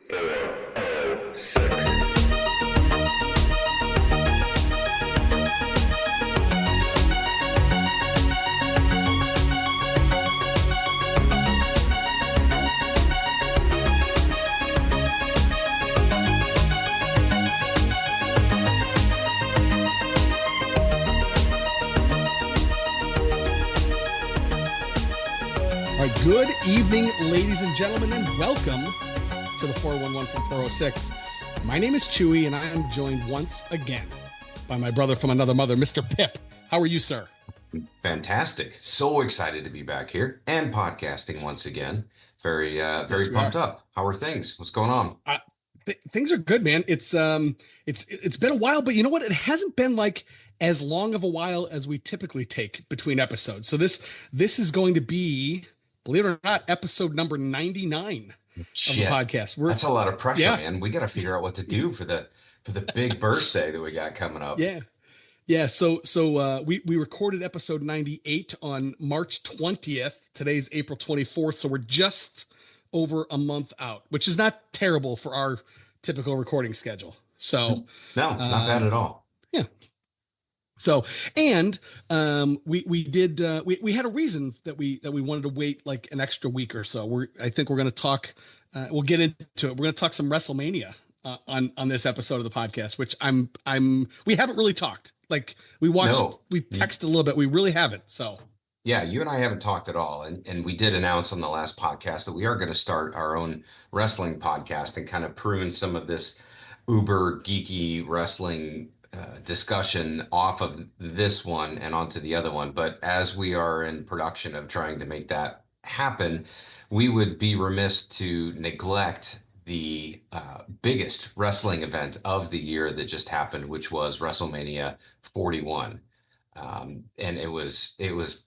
406. All right, good evening, ladies and gentlemen, and welcome to the 411 from 406. My name is Chewie, and I am joined once again by my brother from another mother, Mr. Pip. How are you, sir? Fantastic. So excited to be back here and podcasting once again. Very Yes, we pumped are. up. How are things? What's going on? Things are good, man. It's been a while, but you know what? It hasn't been like as long of a while as we typically take between episodes. So this is going to be, believe it or not, episode number 99 of the Shit. podcast. That's a lot of pressure, Yeah. man. We got to figure out what to do for the big birthday that we got coming up. Yeah. Yeah, so we recorded episode 98 on March 20th. Today's April 24th, so we're just over a month out, which is not terrible for our typical recording schedule. So No, not bad at all. yeah. So and we did we had a reason that we wanted to wait like an extra week or so. I think we're going to talk. We'll get into it. We're going to talk some WrestleMania on this episode of the podcast, which we haven't really talked. Like we watched, No. we texted a little bit. We really haven't. So Yeah, you and I haven't talked at all. And we did announce on the last podcast that we are going to start our own wrestling podcast and kind of prune some of this uber geeky wrestling discussion off of this one and onto the other one. But as we are in production of trying to make that happen, we would be remiss to neglect the biggest wrestling event of the year that just happened, which was WrestleMania 41. And it was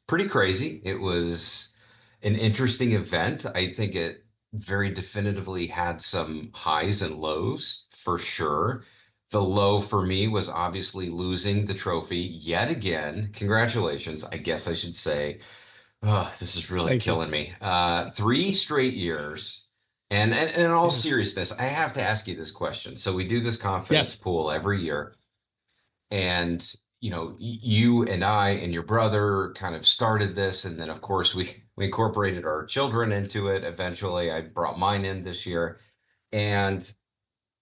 pretty crazy. It was an interesting event. I think it very definitively had some highs and lows for sure. The low for me was obviously losing the trophy yet again. Congratulations, I guess I should say. Oh, this is really thank you. killing me. 3 straight years. And in all Yeah. seriousness, I have to ask you this question. So we do this confidence Yes. pool every year. And you and I and your brother kind of started this, and then of course we incorporated our children into it. Eventually, I brought mine in this year, and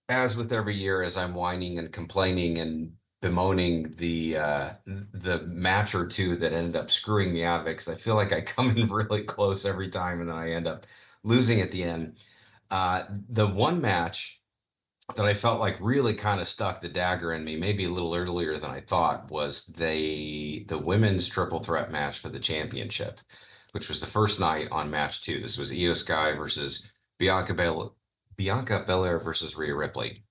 as with every year, as I'm whining and complaining and bemoaning the match or two that ended up screwing me out of it, because I feel like I come in really close every time, and then I end up losing at the end. The one match that I felt like really kind of stuck the dagger in me, maybe a little earlier than I thought, was the women's triple threat match for the championship, which was the first night on match two. This was Io Sky versus Bianca Belair versus Rhea Ripley.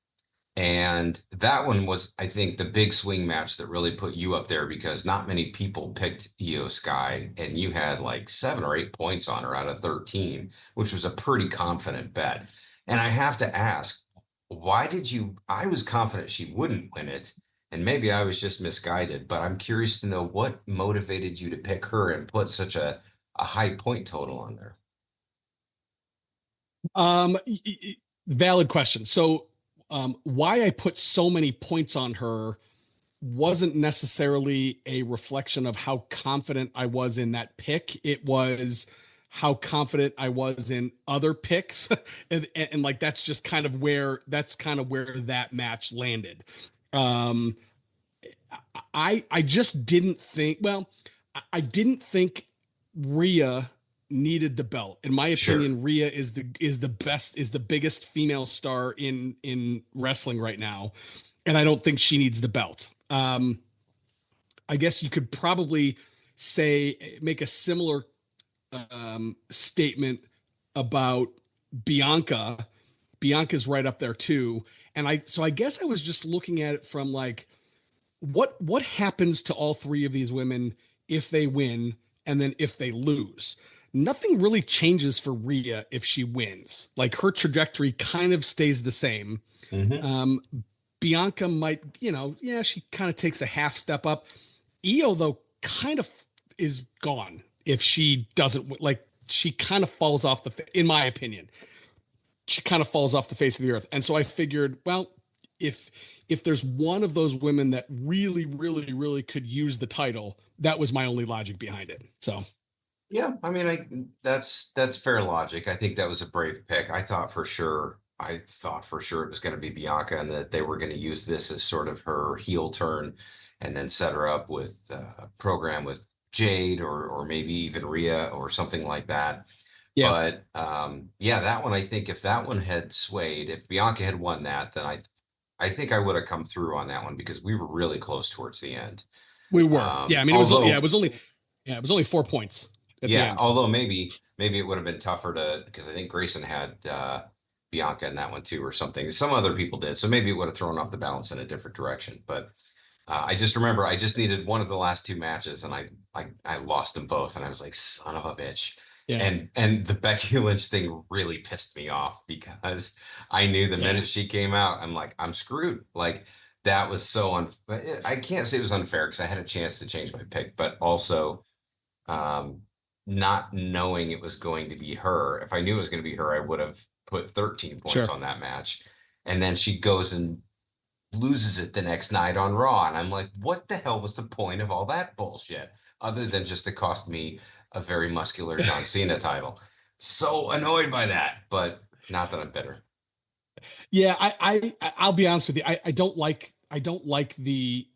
And that one was, I think, the big swing match that really put you up there, because not many people picked Io Sky, and you had like 7 or 8 points on her out of 13, which was a pretty confident bet. And I have to ask, why did you? I was confident she wouldn't win it, and maybe I was just misguided, but I'm curious to know what motivated you to pick her and put such a high point total on there. Valid question. So why I put so many points on her wasn't necessarily a reflection of how confident I was in that pick. It was how confident I was in other picks. And like that's kind of where that match landed. I just didn't think, I didn't think Rhea needed the belt. In my Sure. opinion, Rhea is the biggest female star in wrestling right now, and I don't think she needs the belt. I guess you could probably make a similar statement about Bianca. Bianca's right up there too, and I guess I was just looking at it from like what happens to all three of these women if they win and then if they lose. Nothing really changes for Rhea if she wins. Like her trajectory kind of stays the same. Mm-hmm. Bianca might, she kind of takes a half step up. Io, though, kind of is gone if she doesn't, like, she kind of falls off in my opinion. she kind of falls off the face of the earth. And so I figured, well, if if there's one of those women that really, really, really could use the title, that was my only logic behind it. So Yeah, I mean, that's fair logic. I think that was a brave pick. I thought for sure it was going to be Bianca, and that they were going to use this as sort of her heel turn, and then set her up with a program with Jade, or maybe even Rhea or something like that. yeah, But yeah, that one, I think if that one had swayed, if Bianca had won that, then I think I would have come through on that one because we were really close towards the end. we were. Yeah, I mean, Although, it was only 4 points at the yeah, end. although maybe it would have been tougher to, because I think Grayson had Bianca in that one too or something. Some other people did, so maybe it would have thrown off the balance in a different direction. But I just remember I just needed one of the last two matches, and I lost them both, and I was like, son of a bitch. Yeah, And the Becky Lynch thing really pissed me off because I knew the yeah, minute she came out, I'm like, I'm screwed. Like that was so I can't say it was unfair because I had a chance to change my pick, but also um, not knowing it was going to be her. If I knew it was going to be her, I would have put 13 points sure. on that match. And then she goes and loses it the next night on Raw. And I'm like, what the hell was the point of all that bullshit? Other than just to cost me a very muscular John Cena title. So annoyed by that, but not that I'm bitter. Yeah, I'll be honest with you. I don't like the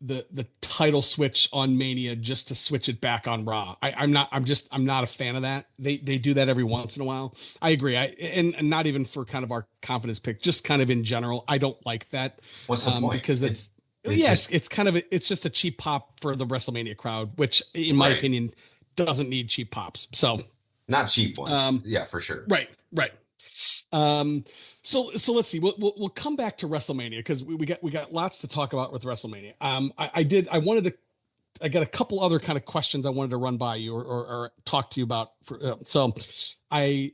title switch on Mania just to switch it back on Raw. I'm not a fan of that. They do that every once in a while. I agree. And not even for kind of our confidence pick, just kind of in general. I don't like that What's the point? because It it's it yeah, just it's kind of it's just a cheap pop for the WrestleMania crowd, which in my right. opinion doesn't need cheap pops. So Not cheap ones. um, Yeah, for sure. right, right. Um, so let's see. We'll come back to WrestleMania because we got lots to talk about with WrestleMania. I got a couple other kind of questions I wanted to run by you or talk to you about. I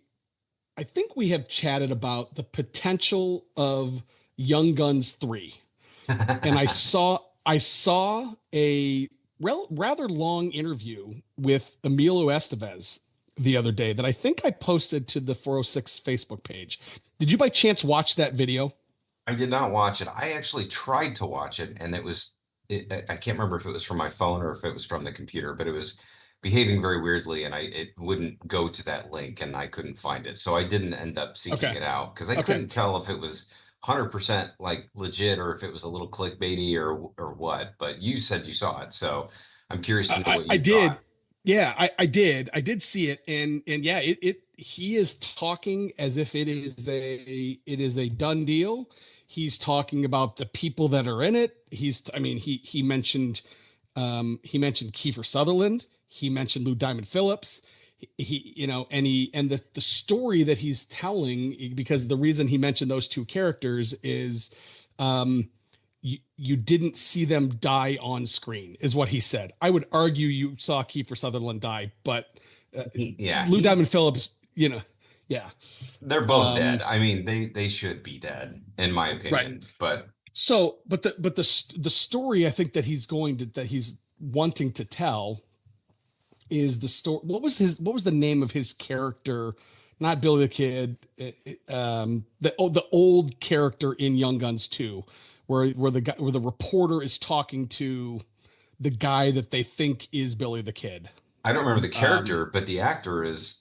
I think we have chatted about the potential of Young Guns 3, and I saw a rather long interview with Emilio Estevez the other day that I think I posted to the 406 Facebook page. Did you by chance watch that video? I did not watch it. I actually tried to watch it, and I can't remember if it was from my phone or if it was from the computer, but it was behaving very weirdly, and it wouldn't go to that link, and I couldn't find it. So I didn't end up seeking Okay. it out because I Okay. couldn't tell if it was 100% like legit or if it was a little clickbaity or what. But you said you saw it, so I'm curious to know what I you did. thought. Yeah, I did. I did see it, and yeah, he is talking as if it is a done deal. He's talking about the people that are in it. I mean, he mentioned Kiefer Sutherland. He mentioned Lou Diamond Phillips. And the story that he's telling, because the reason he mentioned those two characters is, um, you didn't see them die on screen, is what he said. I would argue you saw Kiefer Sutherland die, but uh, Yeah, Lou Diamond Phillips, yeah. they're both Um, dead. I mean, they should be dead in my right. opinion, but So, but the story I think that he's wanting to tell is the story. What was the name of his character? Not Billy the Kid. The old character in Young Guns 2, where the reporter is talking to the guy that they think is Billy the Kid. I don't remember the Um, character, but the actor is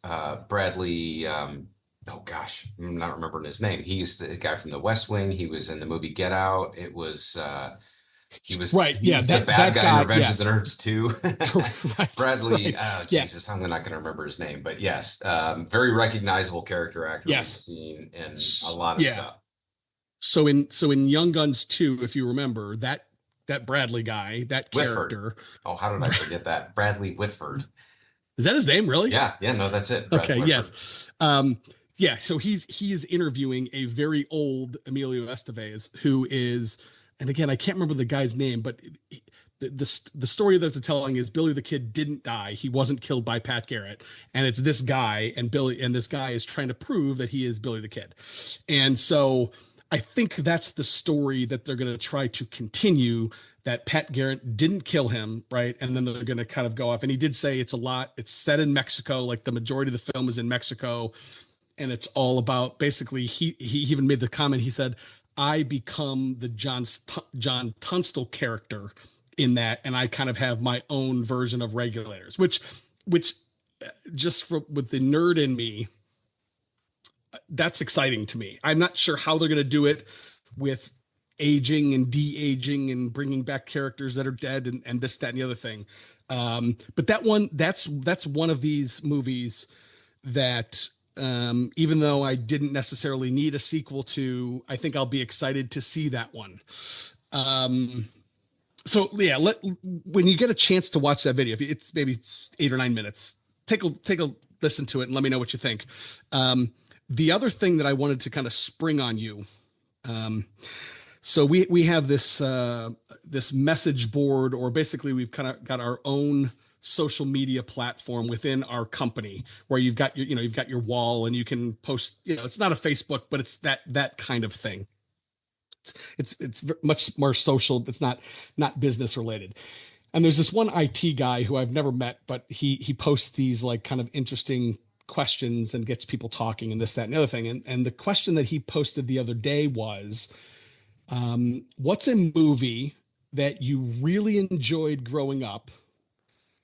Bradley. Oh gosh, I'm not remembering his name. He's the guy from The West Wing. He was in the movie Get Out. right. He Yeah. was the That bad that guy in guy. Revenge of the Yes. Nerds too. Right. Bradley. Right. Oh Yeah. Jesus, I'm not going to remember his name, but yes, very recognizable character actor we've Yes. seen in a lot of Yeah. stuff. So in Young Guns 2, if you remember that Bradley guy, that Whitford. character, Oh, how did I forget that? Bradley Whitford. is that his name really? Yeah, yeah, no, that's it. Bradley Okay, Whitford. yes. Yeah, so he is interviewing a very old Emilio Estevez who is, and again, I can't remember the guy's name, but the story that they're telling is Billy the Kid didn't die. He wasn't killed by Pat Garrett, and it's this guy and this guy is trying to prove that he is Billy the Kid. And so I think that's the story that they're going to try to continue, that Pat Garrett didn't kill him, right? And then they're going to kind of go off. And he did say it's set in Mexico, like the majority of the film is in Mexico, and it's all about basically he even made the comment. He said, "I become the John Tunstall character in that, and I kind of have my own version of Regulators," which just for with the nerd in me, that's exciting to me. I'm not sure how they're going to do it with aging and de-aging and bringing back characters that are dead and this, that, and the other thing. But that's one of these movies that even though I didn't necessarily need a sequel to, I think I'll be excited to see that one. So yeah, when you get a chance to watch that video, if it's maybe 8 or 9 minutes, take a listen to it and let me know what you think. The other thing that I wanted to kind of spring on you, so we have this message board, or basically we've kind of got our own social media platform within our company where you've got your wall and you can post, it's not a Facebook, but it's that kind of thing. It's much more social. It's not business related. And there's this one IT guy who I've never met, but he posts these like kind of interesting questions and gets people talking and this, that, and the other thing. And the question that he posted the other day was, what's a movie that you really enjoyed growing up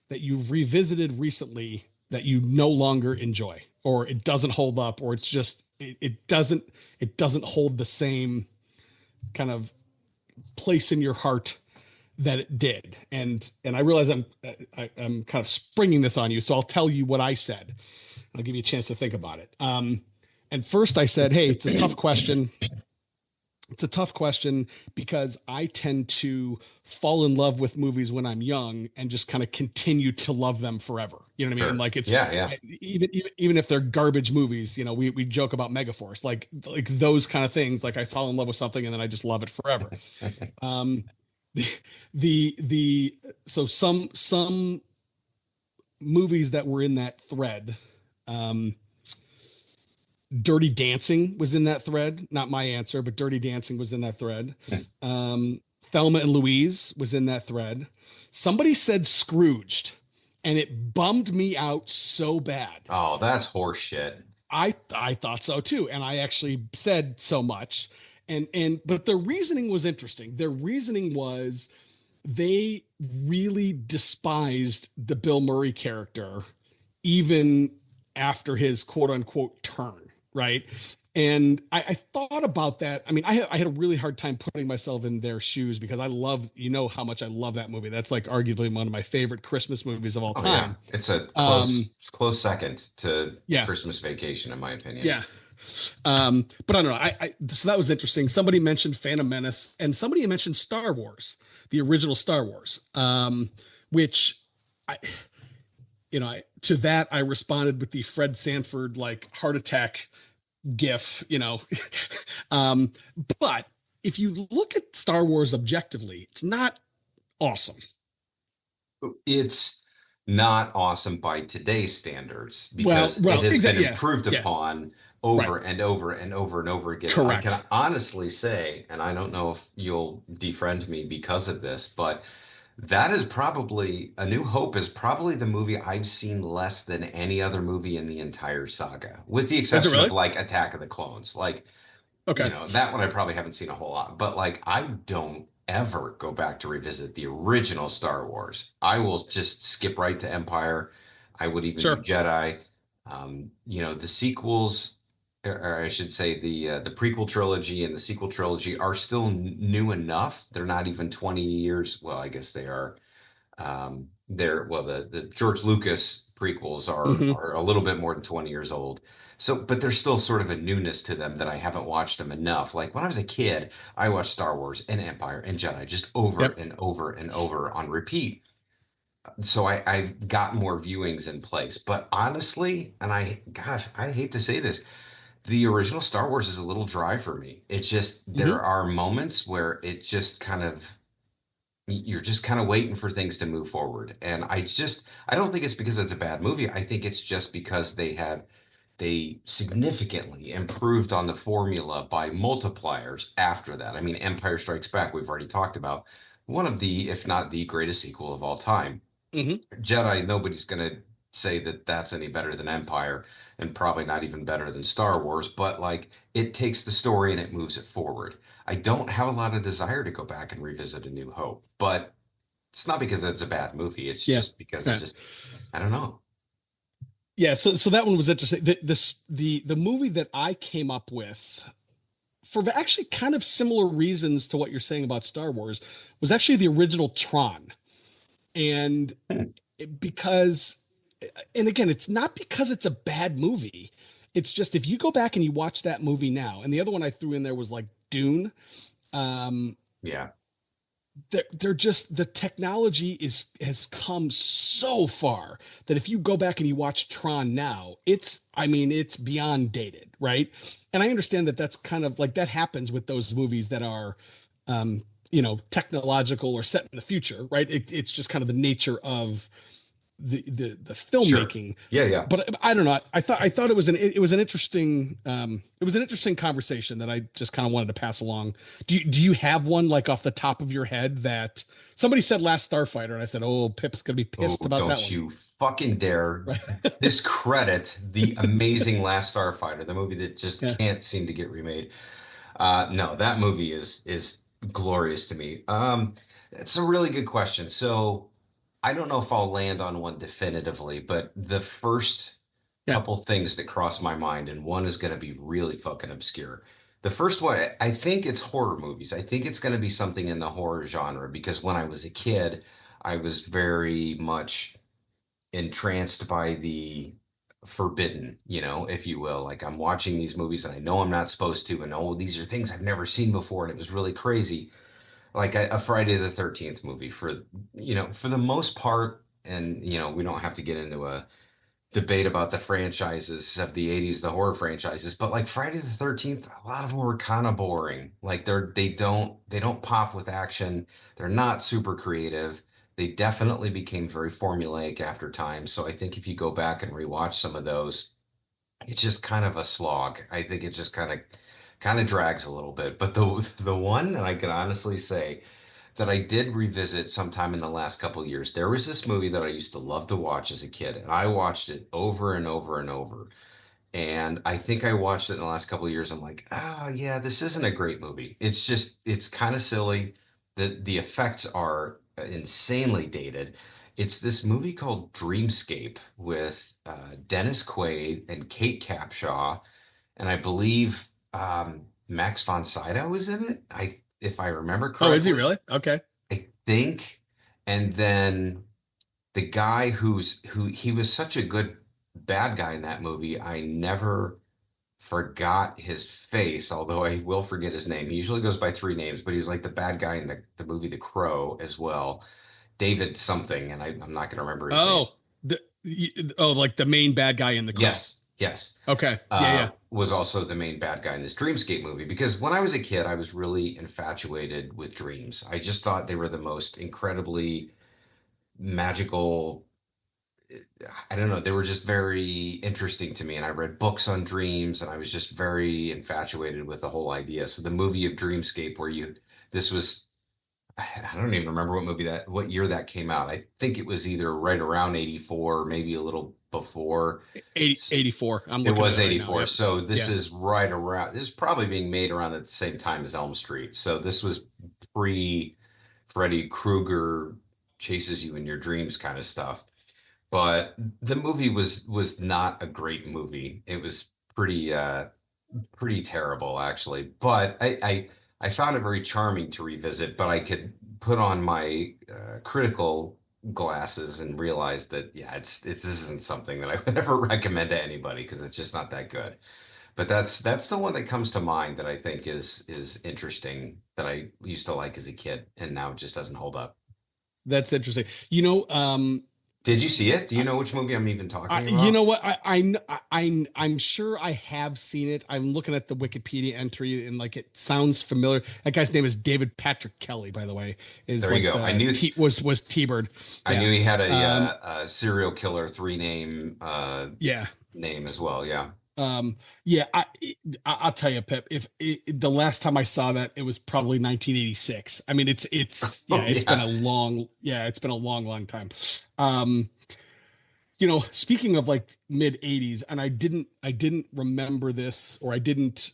that you've revisited recently that you no longer enjoy, or it doesn't hold up, or it's just it doesn't hold the same kind of place in your heart that it did. And I realize I'm kind of springing this on you, so I'll tell you what I said. I'll give you a chance to think about it. And first I said, hey, it's a tough question. It's a tough question because I tend to fall in love with movies when I'm young and just kind of continue to love them forever. You know what I mean? Like it's even if they're garbage movies, we joke about Megaforce, like those kind of things. Like I fall in love with something and then I just love it forever. So some movies that were in that thread, Dirty Dancing was in that thread. Not my answer, but Dirty Dancing was in that thread. Thelma and Louise was in that thread. Somebody said Scrooged, and it bummed me out so bad. Oh, that's horseshit. I thought so too, and I actually said so much. But their reasoning was interesting. Their reasoning was they really despised the Bill Murray character, even after his quote unquote turn. Right. And I thought about that. I mean, I had a really hard time putting myself in their shoes because I love, how much I love that movie. That's like arguably one of my favorite Christmas movies of all time. Yeah. It's a close second to Christmas Vacation, in my opinion. Yeah. But I don't know. So that was interesting. Somebody mentioned Phantom Menace and somebody mentioned Star Wars, the original Star Wars, which to that I responded with the Fred Sanford like heart attack gif, but if you look at Star Wars objectively, it's not awesome. It's not awesome by today's standards because it has been improved upon over and over and over and over again. Correct. I can honestly say, and I don't know if you'll defriend me because of this, but that is probably A New Hope is probably the movie I've seen less than any other movie in the entire saga, with the exception of like Attack of the Clones. Like, that one I probably haven't seen a whole lot, but like I don't ever go back to revisit the original Star Wars. I will just skip right to Empire. I would even do Jedi. The sequels, or I should say the prequel trilogy and the sequel trilogy are still new enough. They're not even 20 years. Well, I guess they are. The George Lucas prequels are a little bit more than 20 years old. So, but there's still sort of a newness to them that I haven't watched them enough. Like when I was a kid, I watched Star Wars and Empire and Jedi just over and over and over on repeat. So I've got more viewings in place. But honestly, and I hate to say this, the original Star Wars is a little dry for me. It's just, there are moments where it just kind of, you're just kind of waiting for things to move forward. And I don't think it's because it's a bad movie. I think it's just because they significantly improved on the formula by multipliers after that. I mean, Empire Strikes Back, we've already talked about, one of the, if not the greatest sequel of all time. Jedi, nobody's going to say that that's any better than Empire. and probably not even better than Star Wars, but like it takes the story and it moves it forward. I don't have a lot of desire to go back and revisit A New Hope, but it's not because it's a bad movie. It's Yeah. just because Yeah. I don't know. Yeah, so that one was interesting. The movie that I came up with for actually kind of similar reasons to what you're saying about Star Wars was actually the original Tron. And Hmm. because, and again, it's not because it's a bad movie. It's just if you go back and you watch that movie now, and the other one I threw in there was like Dune. Um, Yeah, they're just the technology has come so far that if you go back and you watch Tron now, I mean it's beyond dated, right? And I understand that that's kind of like that happens with those movies that are technological or set in the future, right? It's just kind of the nature of the sure. filmmaking. Yeah, yeah. But I don't know. I thought it was an interesting conversation that I just kind of wanted to pass along. Do you have one like off the top of your head that somebody said Last Starfighter and I said, "Oh, Pip's gonna be Oh, pissed about that don't one." you fucking dare Right. discredit the amazing Last Starfighter, the movie that just Yeah. can't seem to get remade. No, that movie is glorious to me. It's a really good question. So I don't know if I'll land on one definitively, but the first Yeah. couple things that cross my mind, and one is going to be really fucking obscure. The first one, I think it's horror movies. I think it's going to be something in the horror genre because when I was a kid, I was very much entranced by the forbidden, if you will. Like I'm watching these movies and I know I'm not supposed to, and oh, these are things I've never seen before, and it was really crazy. Like a Friday the 13th movie for the most part, and we don't have to get into a debate about the franchises of the 80s, the horror franchises, but like Friday the 13th, a lot of them were kind of boring. Like they don't pop with action. They're not super creative. They definitely became very formulaic after time. So I think if you go back and rewatch some of those, it's just kind of a slog. I think it just kind of drags a little bit. But the one that I can honestly say that I did revisit sometime in the last couple of years. There was this movie that I used to love to watch as a kid, and I watched it over and over and over. And I think I watched it in the last couple of years. I'm like, oh yeah, this isn't a great movie. It's kind of silly. The effects are insanely dated. It's this movie called Dreamscape with Dennis Quaid and Kate Capshaw, and I believe Max von Sydow was in it. If I remember Oh, is he correctly. really? Okay. I think. And then the guy who he was such a good bad guy in that movie, I never forgot his face, although I will forget his name. He usually goes by three names, but he's like the bad guy in the movie The Crow as well. David something, and I'm not going to remember his name. Oh, like the main bad guy in The Crow. Yes, yes. Okay. Yeah, yeah. Was also the main bad guy in this Dreamscape movie because when I was a kid, I was really infatuated with dreams. I just thought they were the most incredibly magical. I don't know, they were just very interesting to me. And I read books on dreams and I was just very infatuated with the whole idea. So the movie of Dreamscape, this was, I don't even remember what year that came out. I think it was either right around 84, or maybe a little before. 84. I'm It looking at was it right now. 84. Yep. So this Yeah. is this is probably being made around at the same time as Elm Street. So this was pre Freddy Krueger chases you in your dreams kind of stuff. But the movie was not a great movie. It was pretty terrible actually. But I found it very charming to revisit, but I could put on my critical glasses and realize that yeah, this isn't something that I would ever recommend to anybody because it's just not that good. But that's the one that comes to mind that I think is interesting that I used to like as a kid and now it just doesn't hold up. That's interesting. Did you see it? Do you know which movie I'm even talking You about? know what? I'm sure I have seen it. I'm looking at the Wikipedia entry and like it sounds familiar. That guy's name is David Patrick Kelly, by the way. Is There you like go. the T was T-Bird. I Yeah. knew he had Um, a serial killer three yeah. name as well. Yeah. Yeah, I'll tell you, Pip, if the last time I saw that, it was probably 1986. I mean, yeah, Oh yeah. it's been a long time. Um, Speaking of like mid 80s, and I didn't remember this, or I didn't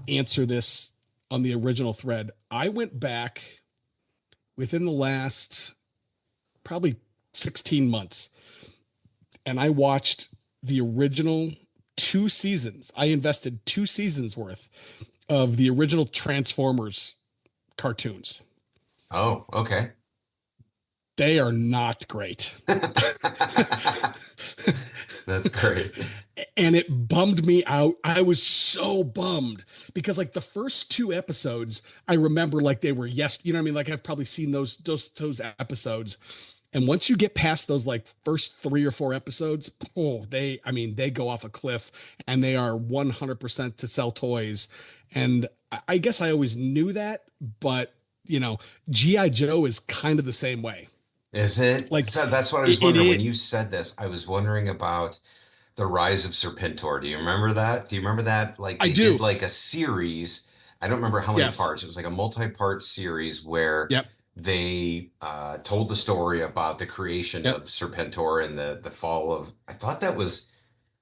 answer this on the original thread. I went back within the last probably 16 months, and I watched the original 2 seasons. I invested 2 seasons worth of the original Transformers cartoons. Oh, okay. They are not great. That's great. And it bummed me out. I was so bummed because like the first 2 episodes, I remember like they were, yes, you know what I mean? Like I've probably seen those episodes. And once you get past those like first 3 or 4 episodes, oh, they go off a cliff, and they are 100% to sell toys. And I guess I always knew that, but you know, G.I. Joe is kind of the same way. Is it? Like So that's what I was it wondering when is. you said this. I was wondering about the Rise of Serpentor. Do you remember that? Do you remember that? Like I they did do. like a series. I don't remember how many Yes. parts. It was like a multi-part series where Yep. they told the story about the creation Yep. of Serpentor and the fall of. I thought that was.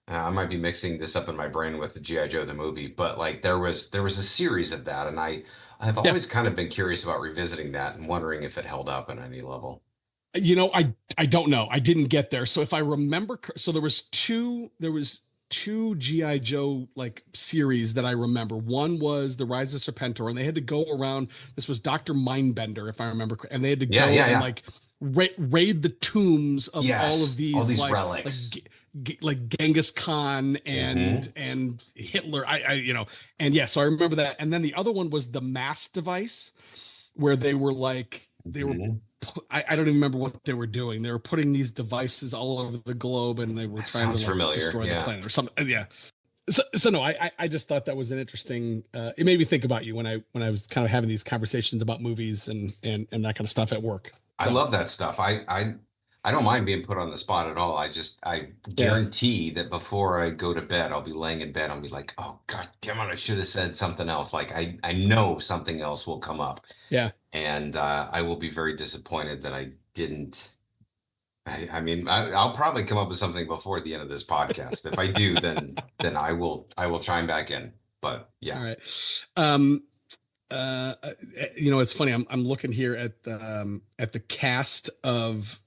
I might be mixing this up in my brain with the G.I. Joe the movie, but like there was a series of that, and I've Yeah. always kind of been curious about revisiting that and wondering if it held up on any level. I don't know. I didn't get there. So if I remember, so there was two GI Joe like series that I remember. One was The Rise of Serpentor, and they had to go around. This was Dr. Mindbender, if I remember, and they had to Yeah, go yeah, and yeah. like raid the tombs of all of Yes, all these these like relics. like Genghis Khan Hmm. and Hitler. And yeah, so I remember that. And then the other one was the Mass Device, where they were Hmm. I don't even remember what they were doing. They were putting these devices all over the globe, and they were That trying to sounds like familiar. destroy the Yeah. planet or something. Yeah. So no, I just thought that was an interesting. It made me think about you when I was kind of having these conversations about movies and that kind of stuff at work. I So love that stuff. I don't mind being put on the spot at all. I yeah, guarantee that before I go to bed, I'll be laying in bed. I'll be like, oh God damn it, I should have said something else. Like I know something else will come up. yeah. And I will be very disappointed that I didn't. I mean, I'll probably come up with something before the end of this podcast. If I do, then I will chime back in. But All yeah, right. Um, it's funny. I'm looking here at the cast of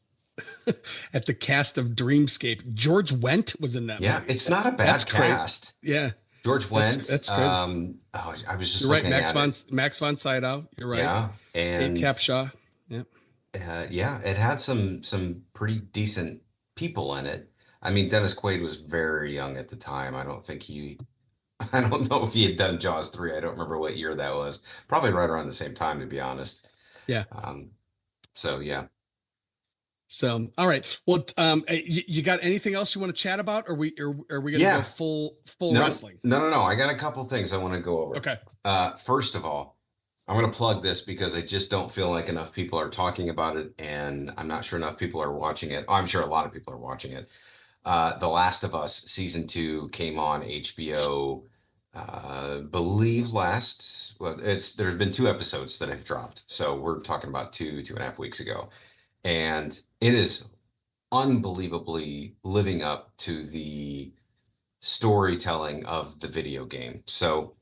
at the cast of Dreamscape. George Wendt was in that yeah, movie. it's not a That's bad great. cast. Yeah, George Wendt. that's crazy. Oh, I was just You're right, looking at it. Max von Sydow. You're right. Yeah, Kate and Capshaw. Yeah, yeah, it had some pretty decent people in it. I mean, Dennis Quaid was very young at the time. I don't think he I don't know if he had done Jaws 3. I don't remember what year that was. Probably right around the same time, to be honest. yeah. Um, so yeah. So, all right. Well, you got anything else you want to chat about? Or are we going to go Yeah. full No, wrestling? no, no, no. I got a couple things I want to go over. Okay. First of all, I'm going to plug this because I just don't feel like enough people are talking about it, and I'm not sure enough people are watching it. I'm sure a lot of people are watching it. The Last of Us season 2 came on HBO, believe well, there's been 2 episodes that have dropped. So we're talking about 2.5 weeks ago. And it is unbelievably living up to the storytelling of the video game. So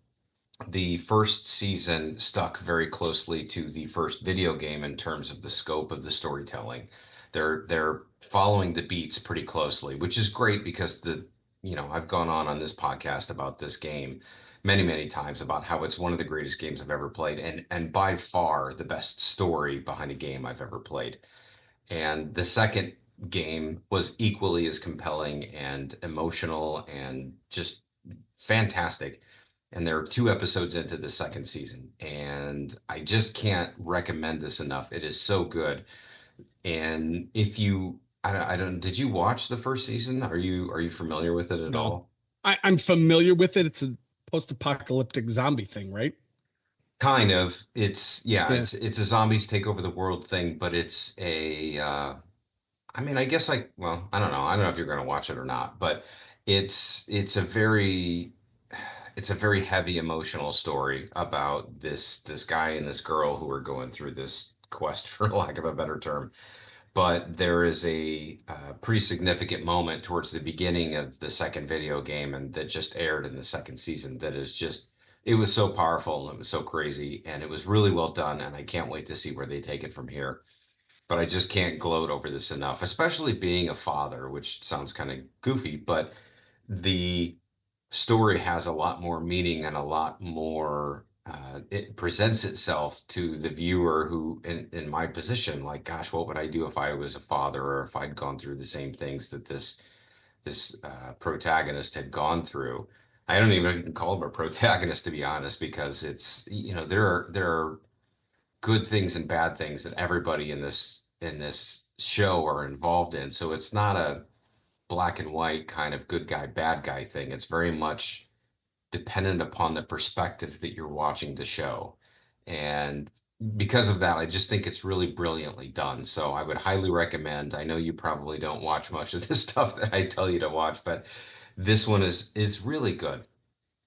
the first season stuck very closely to the first video game in terms of the scope of the storytelling. They're following the beats pretty closely, which is great because I've gone on this podcast about this game many, many times about how it's one of the greatest games I've ever played and by far the best story behind a game I've ever played. And the second game was equally as compelling and emotional and just fantastic. And there are 2 episodes into the second season, and I just can't recommend this enough. It is so good. And if you, I don't, did you watch the first season? Are you familiar with it at No, all? I'm familiar with it. It's a post-apocalyptic zombie thing, right? Kind of. It's yeah, Yeah. it's a zombies take over the world thing, but it's I mean, I guess like, well, I don't know. I don't know if you're going to watch it or not, but it's a very heavy emotional story about this guy and this girl who are going through this quest, for lack of a better term. but there is a pretty significant moment towards the beginning of the second video game and that just aired in the second season that is just it was so powerful and it was so crazy and it was really well done and I can't wait to see where they take it from here. But I just can't gloat over this enough, especially being a father, which sounds kind of goofy, but the story has a lot more meaning and a lot more it presents itself to the viewer who in my position like gosh what would I do if I was a father or if I'd gone through the same things that this protagonist had gone through. I don't even call him a protagonist to be honest because it's there are good things and bad things that everybody in this show are involved in, so it's not a black and white kind of good guy, bad guy thing. It's very much dependent upon the perspective that you're watching the show. And because of that, I just think it's really brilliantly done. So I would highly recommend. I know you probably don't watch much of the stuff that I tell you to watch, but this one is really good.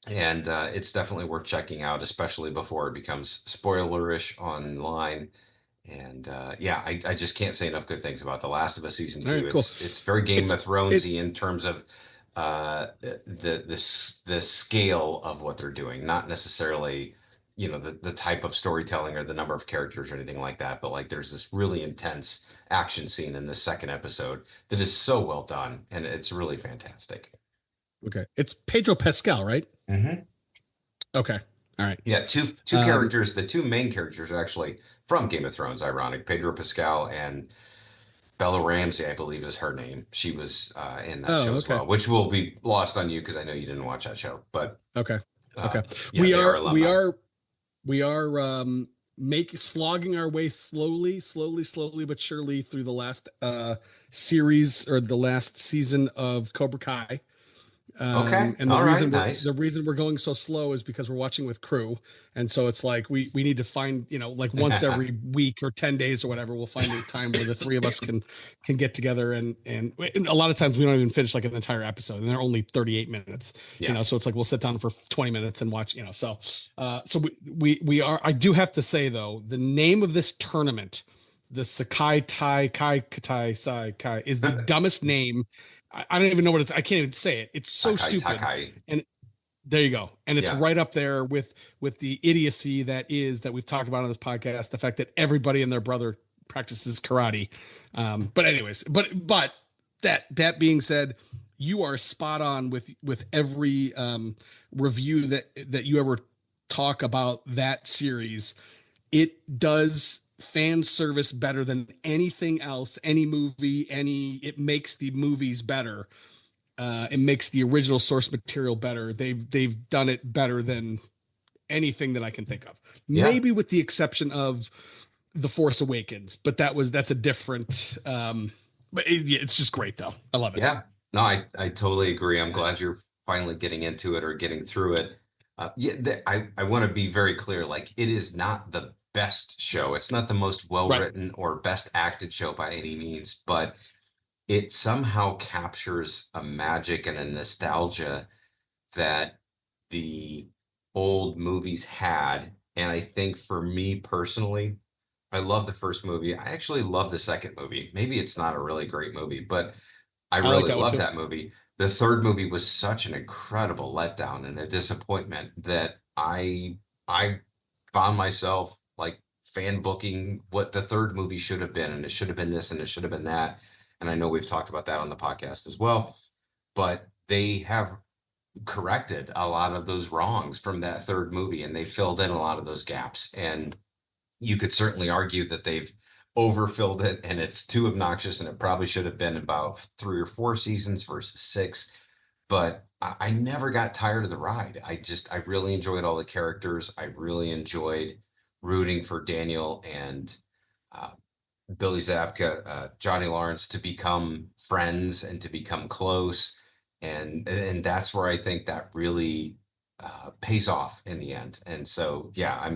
And it's definitely worth checking out, especially before it becomes spoilerish online. And yeah, I just can't say enough good things about The Last of Us season All two. right, cool. It's very Game It's of it Thronesy in terms of the scale of what they're doing, not necessarily the type of storytelling or the number of characters or anything like that. But like there's this really intense action scene in the second episode that is so well done, and it's really fantastic. okay. It's Pedro Pascal, right? Hmm. Okay. All right. Yeah, two Um, characters. The two main characters are actually from Game of Thrones. Ironic, Pedro Pascal and Bella Ramsey, I believe is her name. She was in that oh, show as okay. well, which will be lost on you because I know you didn't watch that show. But Okay. uh, Okay. yeah, We they are are a lot we better. are we are make slogging our way slowly but surely through the last series or the last season of Cobra Kai. Okay, And all right, nice. the reason we're going so slow is because we're watching with crew, and so it's like we need to find like once every week or 10 days or whatever we'll find a time where the three of us can get together and a lot of times we don't even finish like an entire episode and they're only 38 minutes, Yeah, so it's like we'll sit down for 20 minutes and watch, so we are. I do have to say though, the name of this tournament, the Sakai Tai Kai Katai Sai Kai, is the dumbest name. I don't even know what it's. I can't even say it. It's so Takai stupid. Takai. And there you go. And it's Yeah, right up there with the idiocy that we've talked about on this podcast. The fact that everybody and their brother practices karate. But anyways, but that being said, you are spot on with every review that you ever talk about that series. It does fan service better than anything else, any movie, it makes the movies better. It makes the original source material better. They've done it better than anything that I can think of. yeah, Maybe with the exception of The Force Awakens, but that's a different but it's just great though. I love it. yeah. No, I totally agree. I'm glad you're finally getting into it or getting through it. Yeah, I want to be very clear. Like, it is not the best show. It's not the most well Right. written or best acted show by any means, but it somehow captures a magic and a nostalgia that the old movies had. And I think for me personally, I love the first movie. I actually love the second movie. Maybe it's not a really great movie, but I I like really that one love too. that movie. The third movie was such an incredible letdown and a disappointment that I found myself like fan booking what the third movie should have been, and it should have been this and it should have been that. And I know we've talked about that on the podcast as well, but they have corrected a lot of those wrongs from that third movie and they filled in a lot of those gaps. And you could certainly argue that they've overfilled it and it's too obnoxious and it probably should have been about 3 or 4 seasons versus six. But I never got tired of the ride. I really enjoyed all the characters. I really enjoyed rooting for Daniel and uh, Billy Zabka, Johnny Lawrence to become friends and to become close, and that's where I think that really pays off in the end. And so, yeah,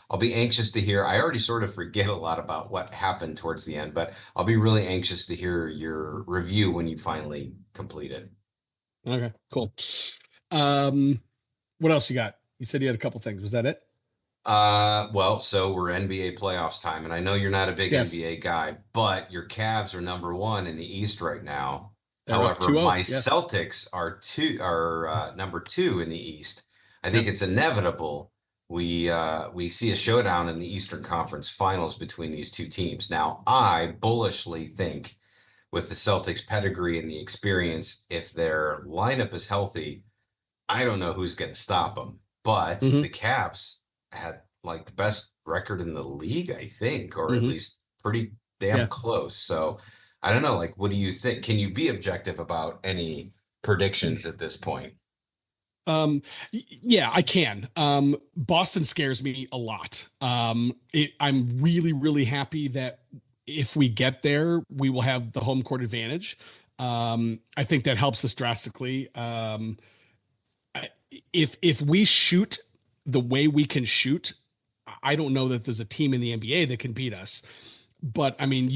I'll be anxious to hear. I already sort of forget a lot about what happened towards the end, but I'll be really anxious to hear your review when you finally complete it. Okay, cool. Um, what else you got? You said you had a couple things. Was that it? Well, so we're NBA playoffs time, and I know you're not a big Yes, NBA guy, but your Cavs are number one in the East right now. they're up However, 2-0. my Yes. Celtics are number two in the East. I think Yep. it's inevitable we see a showdown in the Eastern Conference Finals between these two teams. Now, I bullishly think with the Celtics pedigree and the experience, if their lineup is healthy, I don't know who's going to stop them, but Hmm. the Cavs had like the best record in the league, I think, or at Hmm. least pretty damn Yeah. close. So I don't know. Like, what do you think? Can you be objective about any predictions at this point? Um, yeah, I can. Boston scares me a lot. I'm really, really happy that if we get there, we will have the home court advantage. I think that helps us drastically. If we shoot the way we can shoot, I don't know that there's a team in the NBA that can beat us. But I mean,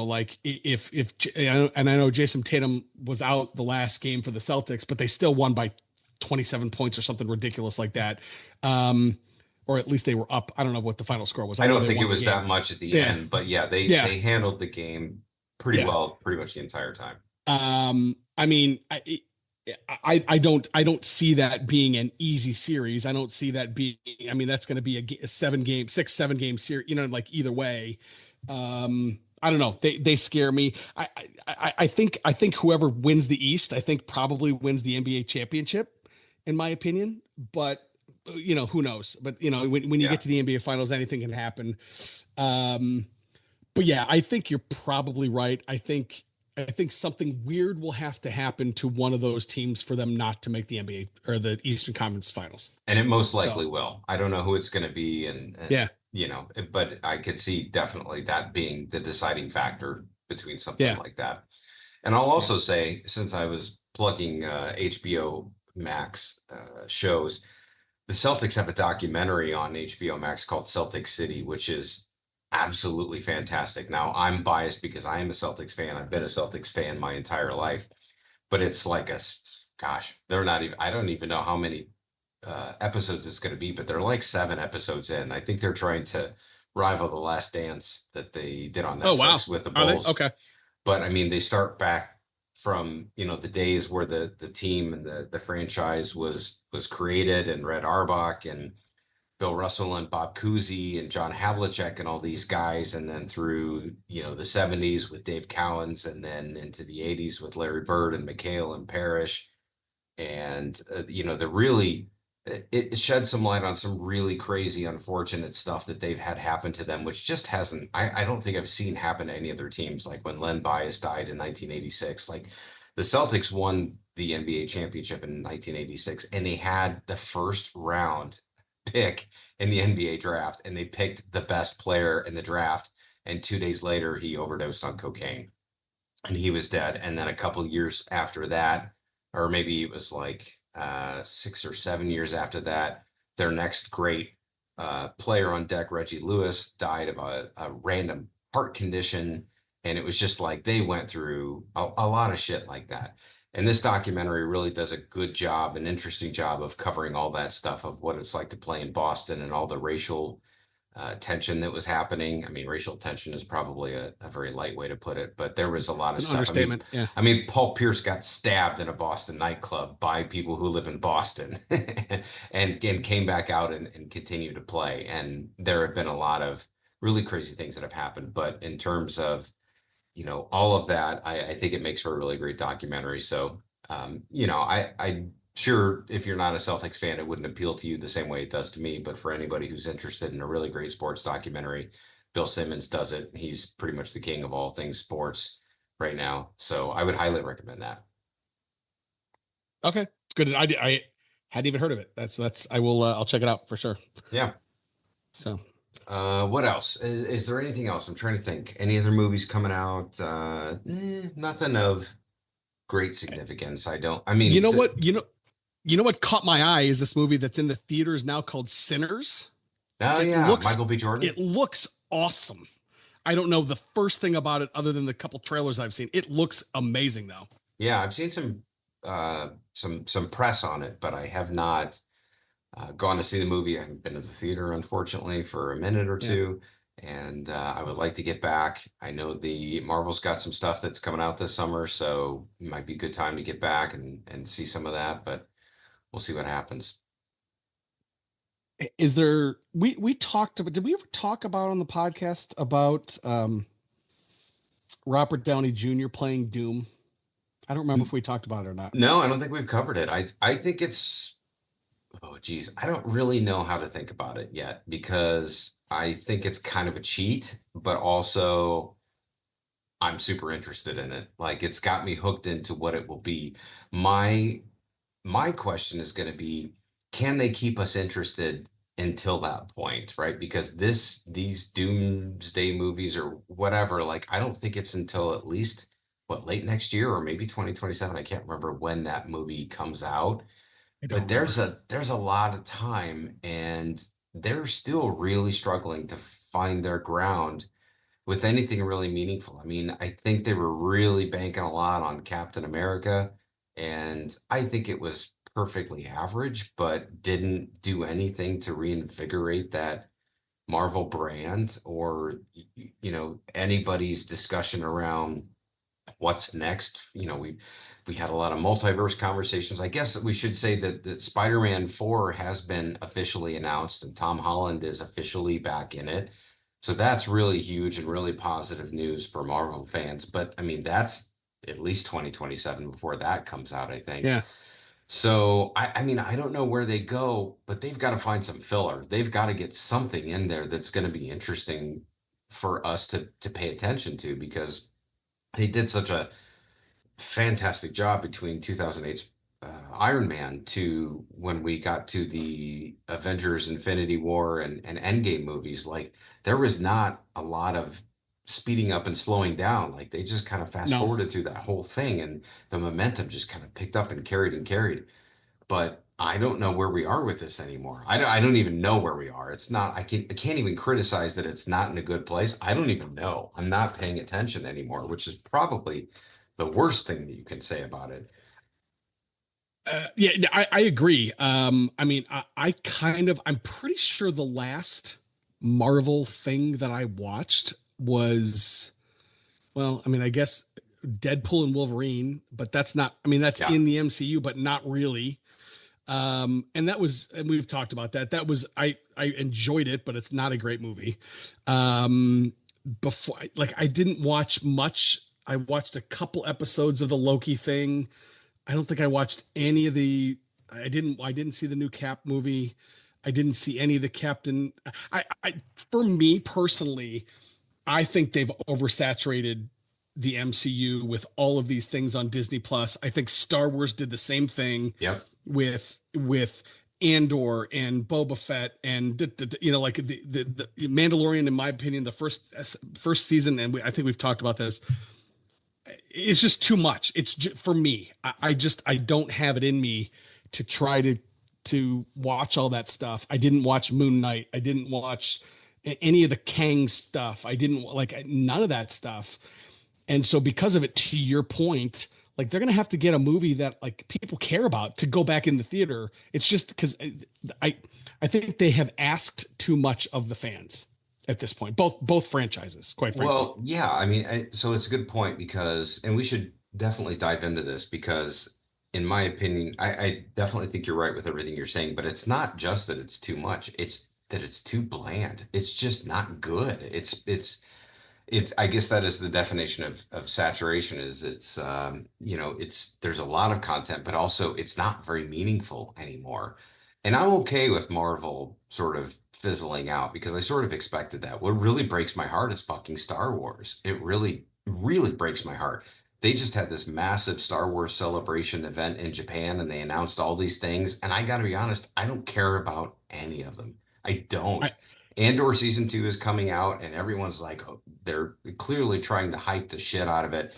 like if and I know Jason Tatum was out the last game for the Celtics, but they still won by 27 points or something ridiculous like that. Or at least they were up. I don't know what the final score was. I I know don't they think it won the was game. that much at the Yeah, end, but yeah, they yeah, they handled the game pretty yeah. well, pretty much the entire time. I mean, I don't see that being an easy series. I don't see that being. I mean, that's going to be a 7 game, 6, 7 game series. Like either way. I don't know. They scare me. I think whoever wins the East, I think probably wins the NBA championship, in my opinion. But who knows? But when you Yeah. get to the NBA finals, anything can happen. Um, but yeah, I think you're probably right. I think something weird will have to happen to one of those teams for them not to make the NBA or the Eastern Conference Finals. And it most So likely will. I don't know who it's going to be, and yeah, but I could see definitely that being the deciding factor between something yeah, like that. And I'll yeah. also say, since I was plugging HBO Max shows, the Celtics have a documentary on HBO Max called Celtic City, which is absolutely fantastic. Now, I'm biased because I am a Celtics fan. I've been a Celtics fan my entire life, but it's like gosh, they're not even, I don't even know how many episodes it's going to be, but they're like 7 episodes in. I think they're trying to rival The Last Dance that they did on Oh wow, Netflix with the are they Bulls. okay? But I mean, they start back from, the days where the team and the franchise was created, and Red Auerbach and Bill Russell and Bob Cousy and John Havlicek and all these guys, and then through, the 70s with Dave Cowens, and then into the 80s with Larry Bird and McHale and Parrish. And, the really, it shed some light on some really crazy, unfortunate stuff that they've had happen to them, which just hasn't, I don't think I've seen happen to any other teams. Like when Len Bias died in 1986, like the Celtics won the NBA championship in 1986, and they had the first round pick in the NBA draft, and they picked the best player in the draft. And 2 days later, he overdosed on cocaine and he was dead. And then a couple years after that, or maybe it was like 6 or 7 years after that, their next great player on deck, Reggie Lewis, died of a random heart condition. And it was just like they went through a lot of shit like that. And this documentary really does a good job, an interesting job of covering all that stuff of what it's like to play in Boston and all the racial tension that was happening. I mean, racial tension is probably a very light way to put it, but there was a lot It's of an stuff. I mean, understatement. Yeah. Paul Pierce got stabbed in a Boston nightclub by people who live in Boston, and came back out and continued to play. And there have been a lot of really crazy things that have happened. But in terms of, all of that, I think it makes for a really great documentary. So, I sure if you're not a Celtics fan, it wouldn't appeal to you the same way it does to me. But for anybody who's interested in a really great sports documentary, Bill Simmons does it. He's pretty much the king of all things sports right now. So I would highly recommend that. Okay. Good. I hadn't even heard of it. That's I will I'll check it out for sure. Yeah. So What else? Is there anything else? I'm trying to think. Any other movies coming out? Nothing of great significance. I don't. I you mean, know what? You know what caught my eye is this movie that's in the theaters now called Sinners. oh It yeah, looks Michael B. Jordan. it looks awesome. I don't know the first thing about it other than the couple trailers I've seen. It looks amazing though. Yeah, I've seen some press on it, but I have not gone to see the movie. I haven't been to the theater, unfortunately, for a minute or Yeah. two. And I would like to get back. I know the Marvel's got some stuff that's coming out this summer, so it might be a good time to get back and see some of that, but we'll see what happens. Is there we talked about, did we ever talk about on the podcast about Robert Downey Jr. playing Doom? I don't remember if we talked about it or not. No, I don't think we've covered it. I think it's oh geez, I don't really know how to think about it yet because I think it's kind of a cheat, but also I'm super interested in it. Like it's got me hooked into what it will be. My my question is going to be, can they keep us interested until that point, right? Because these doomsday movies or whatever, like I don't think it's until at least what late next year or maybe 2027. I can't remember when that movie comes out, I don't but remember. there's a lot of time and they're still really struggling to find their ground with anything really meaningful. I mean, I think they were really banking a lot on Captain America, and I think it was perfectly average, but didn't do anything to reinvigorate that Marvel brand or anybody's discussion around what's next. We had a lot of multiverse conversations. I guess that we should say that Spider-Man 4 has been officially announced and Tom Holland is officially back in it. So that's really huge and really positive news for Marvel fans. But I mean, that's at least 2027 before that comes out, I think. Yeah. So I mean, I don't know where they go, but they've got to find some filler. They've got to get something in there that's going to be interesting for us to pay attention to because they did such a fantastic job between 2008's Iron Man to when we got to the Avengers Infinity War and Endgame movies. Like there was not a lot of speeding up and slowing down. Like they just kind of fast No. forwarded through that whole thing and the momentum just kind of picked up and carried and carried. But I don't know where we are with this anymore. I don't even know where we are. It's not, I can't even criticize that it's not in a good place. I don't even know. I'm not paying attention anymore, which is probably the worst thing that you can say about it. Yeah, I agree. I mean, I'm pretty sure the last Marvel thing that I watched was, well, I mean, I guess Deadpool and Wolverine, but that's not, I mean, that's Yeah. in the MCU, but not really. And that was, and we've talked about that. That was, I enjoyed it, but it's not a great movie. Before, like, I didn't watch much. I watched a couple episodes of the Loki thing. I don't think I watched any of the. I didn't see the new Cap movie. I didn't see any of the Captain. For me personally, I think they've oversaturated the MCU with all of these things on Disney Plus. I think Star Wars did the same thing Yep. with Andor and Boba Fett and like the Mandalorian. In my opinion, the first season, and I think we've talked about this, it's just too much. It's just, for me. I don't have it in me to try to watch all that stuff. I didn't watch Moon Knight. I didn't watch any of the Kang stuff. I didn't like none of that stuff. And so because of it, to your point, like they're gonna have to get a movie that like people care about to go back in the theater. It's just because I I think they have asked too much of the fans at this point. Both franchises, quite frankly. Well, yeah, I mean, so it's a good point because, and we should definitely dive into this because, in my opinion, I definitely think you're right with everything you're saying, but it's not just that it's too much, it's that it's too bland. It's just not good. I guess that is the definition of saturation is it's there's a lot of content, but also it's not very meaningful anymore. And I'm okay with Marvel sort of fizzling out because I sort of expected that. What really breaks my heart is fucking Star Wars. It really, really breaks my heart. They just had this massive Star Wars celebration event in Japan and they announced all these things. And I gotta be honest, I don't care about any of them. I I, don't. Andor season two is coming out, and everyone's like, oh, they're clearly trying to hype the shit out of it.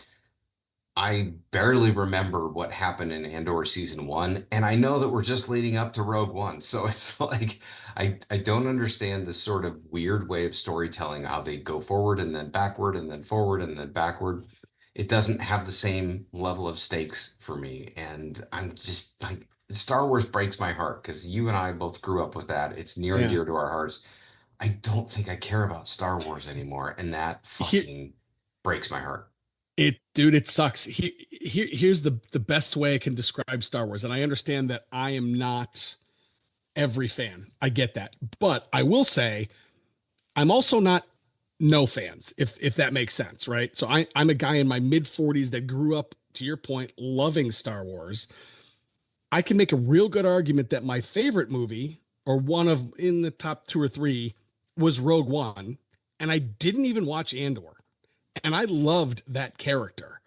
I barely remember what happened in Andor season one, and I know that we're just leading up to Rogue One. So it's like I don't understand this sort of weird way of storytelling, how they go forward and then backward and then forward and then backward. it doesn't have the same level of stakes for me. And I'm just like, Star Wars breaks my heart because you and I both grew up with that. It's near and Yeah. dear to our hearts. I don't think I care about Star Wars anymore, and that Here fucking breaks my heart. dude, it sucks. Here's the best way I can describe Star Wars. And I understand that I am not every fan. I get that. But I will say I'm also not no fans, if that makes sense, right? So I'm a guy in my mid 40s that grew up, to your point, loving Star Wars. I can make a real good argument that my favorite movie, or one of in the top two or three, was Rogue One, and I didn't even watch Andor, and I loved that character.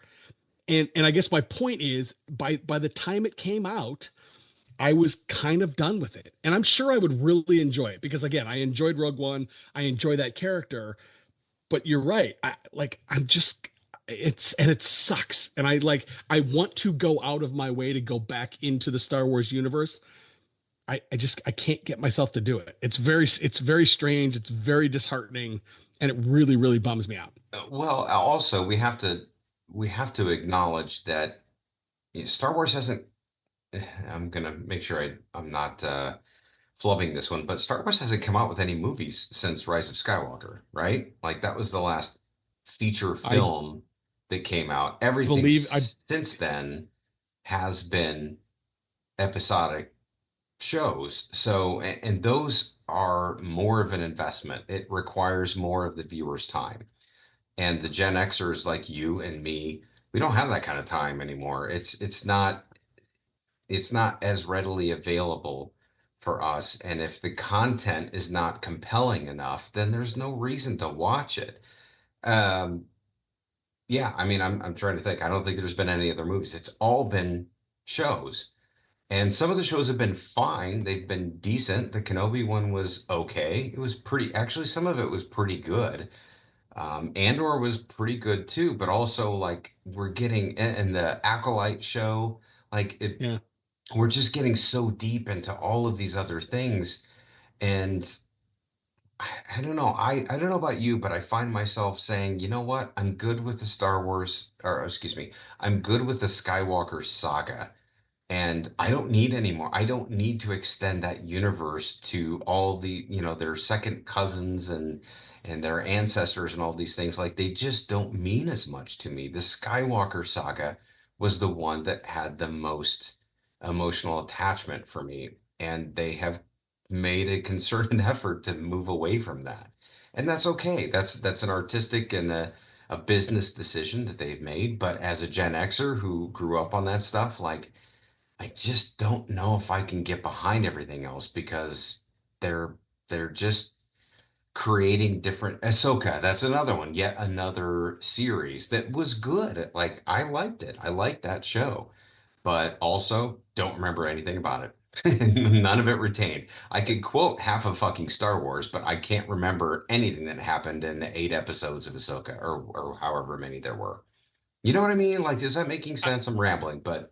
And I guess my point is, by the time it came out, I was kind of done with it, and I'm sure I would really enjoy it because again, I enjoyed Rogue One, I enjoy that character, but you're right. I'm just it sucks. And I want to go out of my way to go back into the Star Wars universe. I can't get myself to do it. It's very strange. It's very disheartening, and it really, really bums me out. Well, also we have to acknowledge that Star Wars hasn't. I'm gonna make sure I'm not flubbing this one, but Star Wars hasn't come out with any movies since Rise of Skywalker, right? Like that was the last feature I film that came out. Everything believe I since then has been episodic shows. So, and those are more of an investment. It requires more of the viewer's time. And the Gen Xers like you and me, we don't have that kind of time anymore. It's not as readily available for us. And if the content is not compelling enough, then there's no reason to watch it. Um, yeah, I mean, I'm trying to think. I don't think there's been any other movies. It's all been shows. And some of the shows have been fine. They've been decent. The Kenobi one was okay. It was pretty, actually, some of it was pretty good. Andor was pretty good too, but also like we're getting, and the Acolyte show, like it, yeah we're just getting so deep into all of these other things. And I don't know. I don't know about you, but I find myself saying, you know what? I'm good with the Star Wars, or excuse me, I'm good with the Skywalker saga. And I don't need any more. I don't need to extend that universe to all their second cousins and their ancestors and all these things. Like they just don't mean as much to me. The Skywalker saga was the one that had the most emotional attachment for me, and they have made a concerted effort to move away from that. And that's okay. That's an artistic and a business decision that they've made. But as a Gen Xer who grew up on that stuff, like I just don't know if I can get behind everything else because they're they're just creating different Ahsoka. That's another one, yet another series that was good. Like I liked it. I liked that show, but also don't remember anything about it. None of it retained. I could quote half of fucking Star Wars, but I can't remember anything that happened in the 8 episodes of Ahsoka or however many there were. You know what I mean? Like, is that making I, sense? I'm rambling, but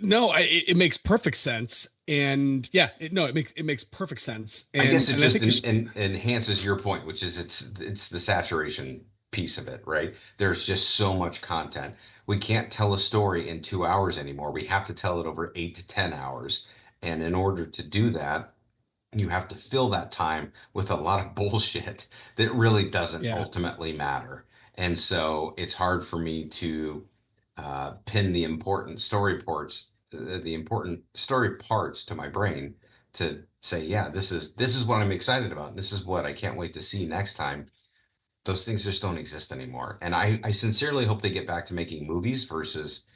no, it makes perfect sense. And yeah, no, it makes perfect sense. I guess it And I just think you're enhances your point, which is it's the saturation piece of it, right? There's just so much content. We can't tell a story in 2 hours anymore. We have to tell it over 8 to 10 hours. And in order to do that, you have to fill that time with a lot of bullshit that really doesn't yeah. ultimately matter. And so it's hard for me to pin the important story parts to my brain to say, yeah, this is what I'm excited about. This is what I can't wait to see next time. Those things just don't exist anymore. And I sincerely hope they get back to making movies versus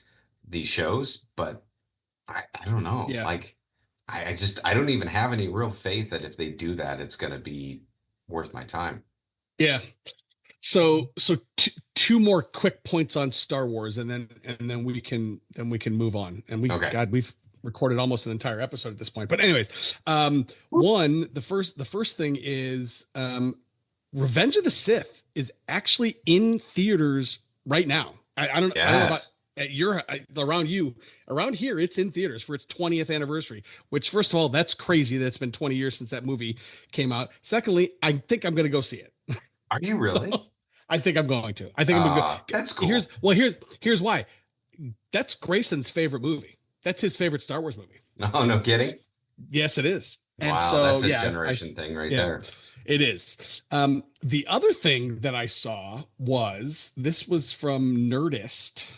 these shows, but I don't know. Yeah. Like I don't even have any real faith that if they do that, it's gonna be worth my time. Yeah. So two more quick points on Star Wars, and then we can move on. And Okay. we've recorded almost an entire episode at this point. But anyways, one the first thing is Revenge of the Sith is actually in theaters right now. I don't know about Yes. at around here. It's in theaters for its 20th anniversary. Which, first of all, that's crazy that it's been 20 years since that movie came out. Secondly, I think I'm going to go see it. Are you So really? I think I'm going to. I think I'm going to go. That's Here's cool. well, here's why. That's Grayson's favorite movie. That's his favorite Star Wars movie. No, no kidding. Yes, it is. And Wow, so, that's a yeah, generation thing right yeah, there. it is. The other thing that I saw was this was from Nerdist,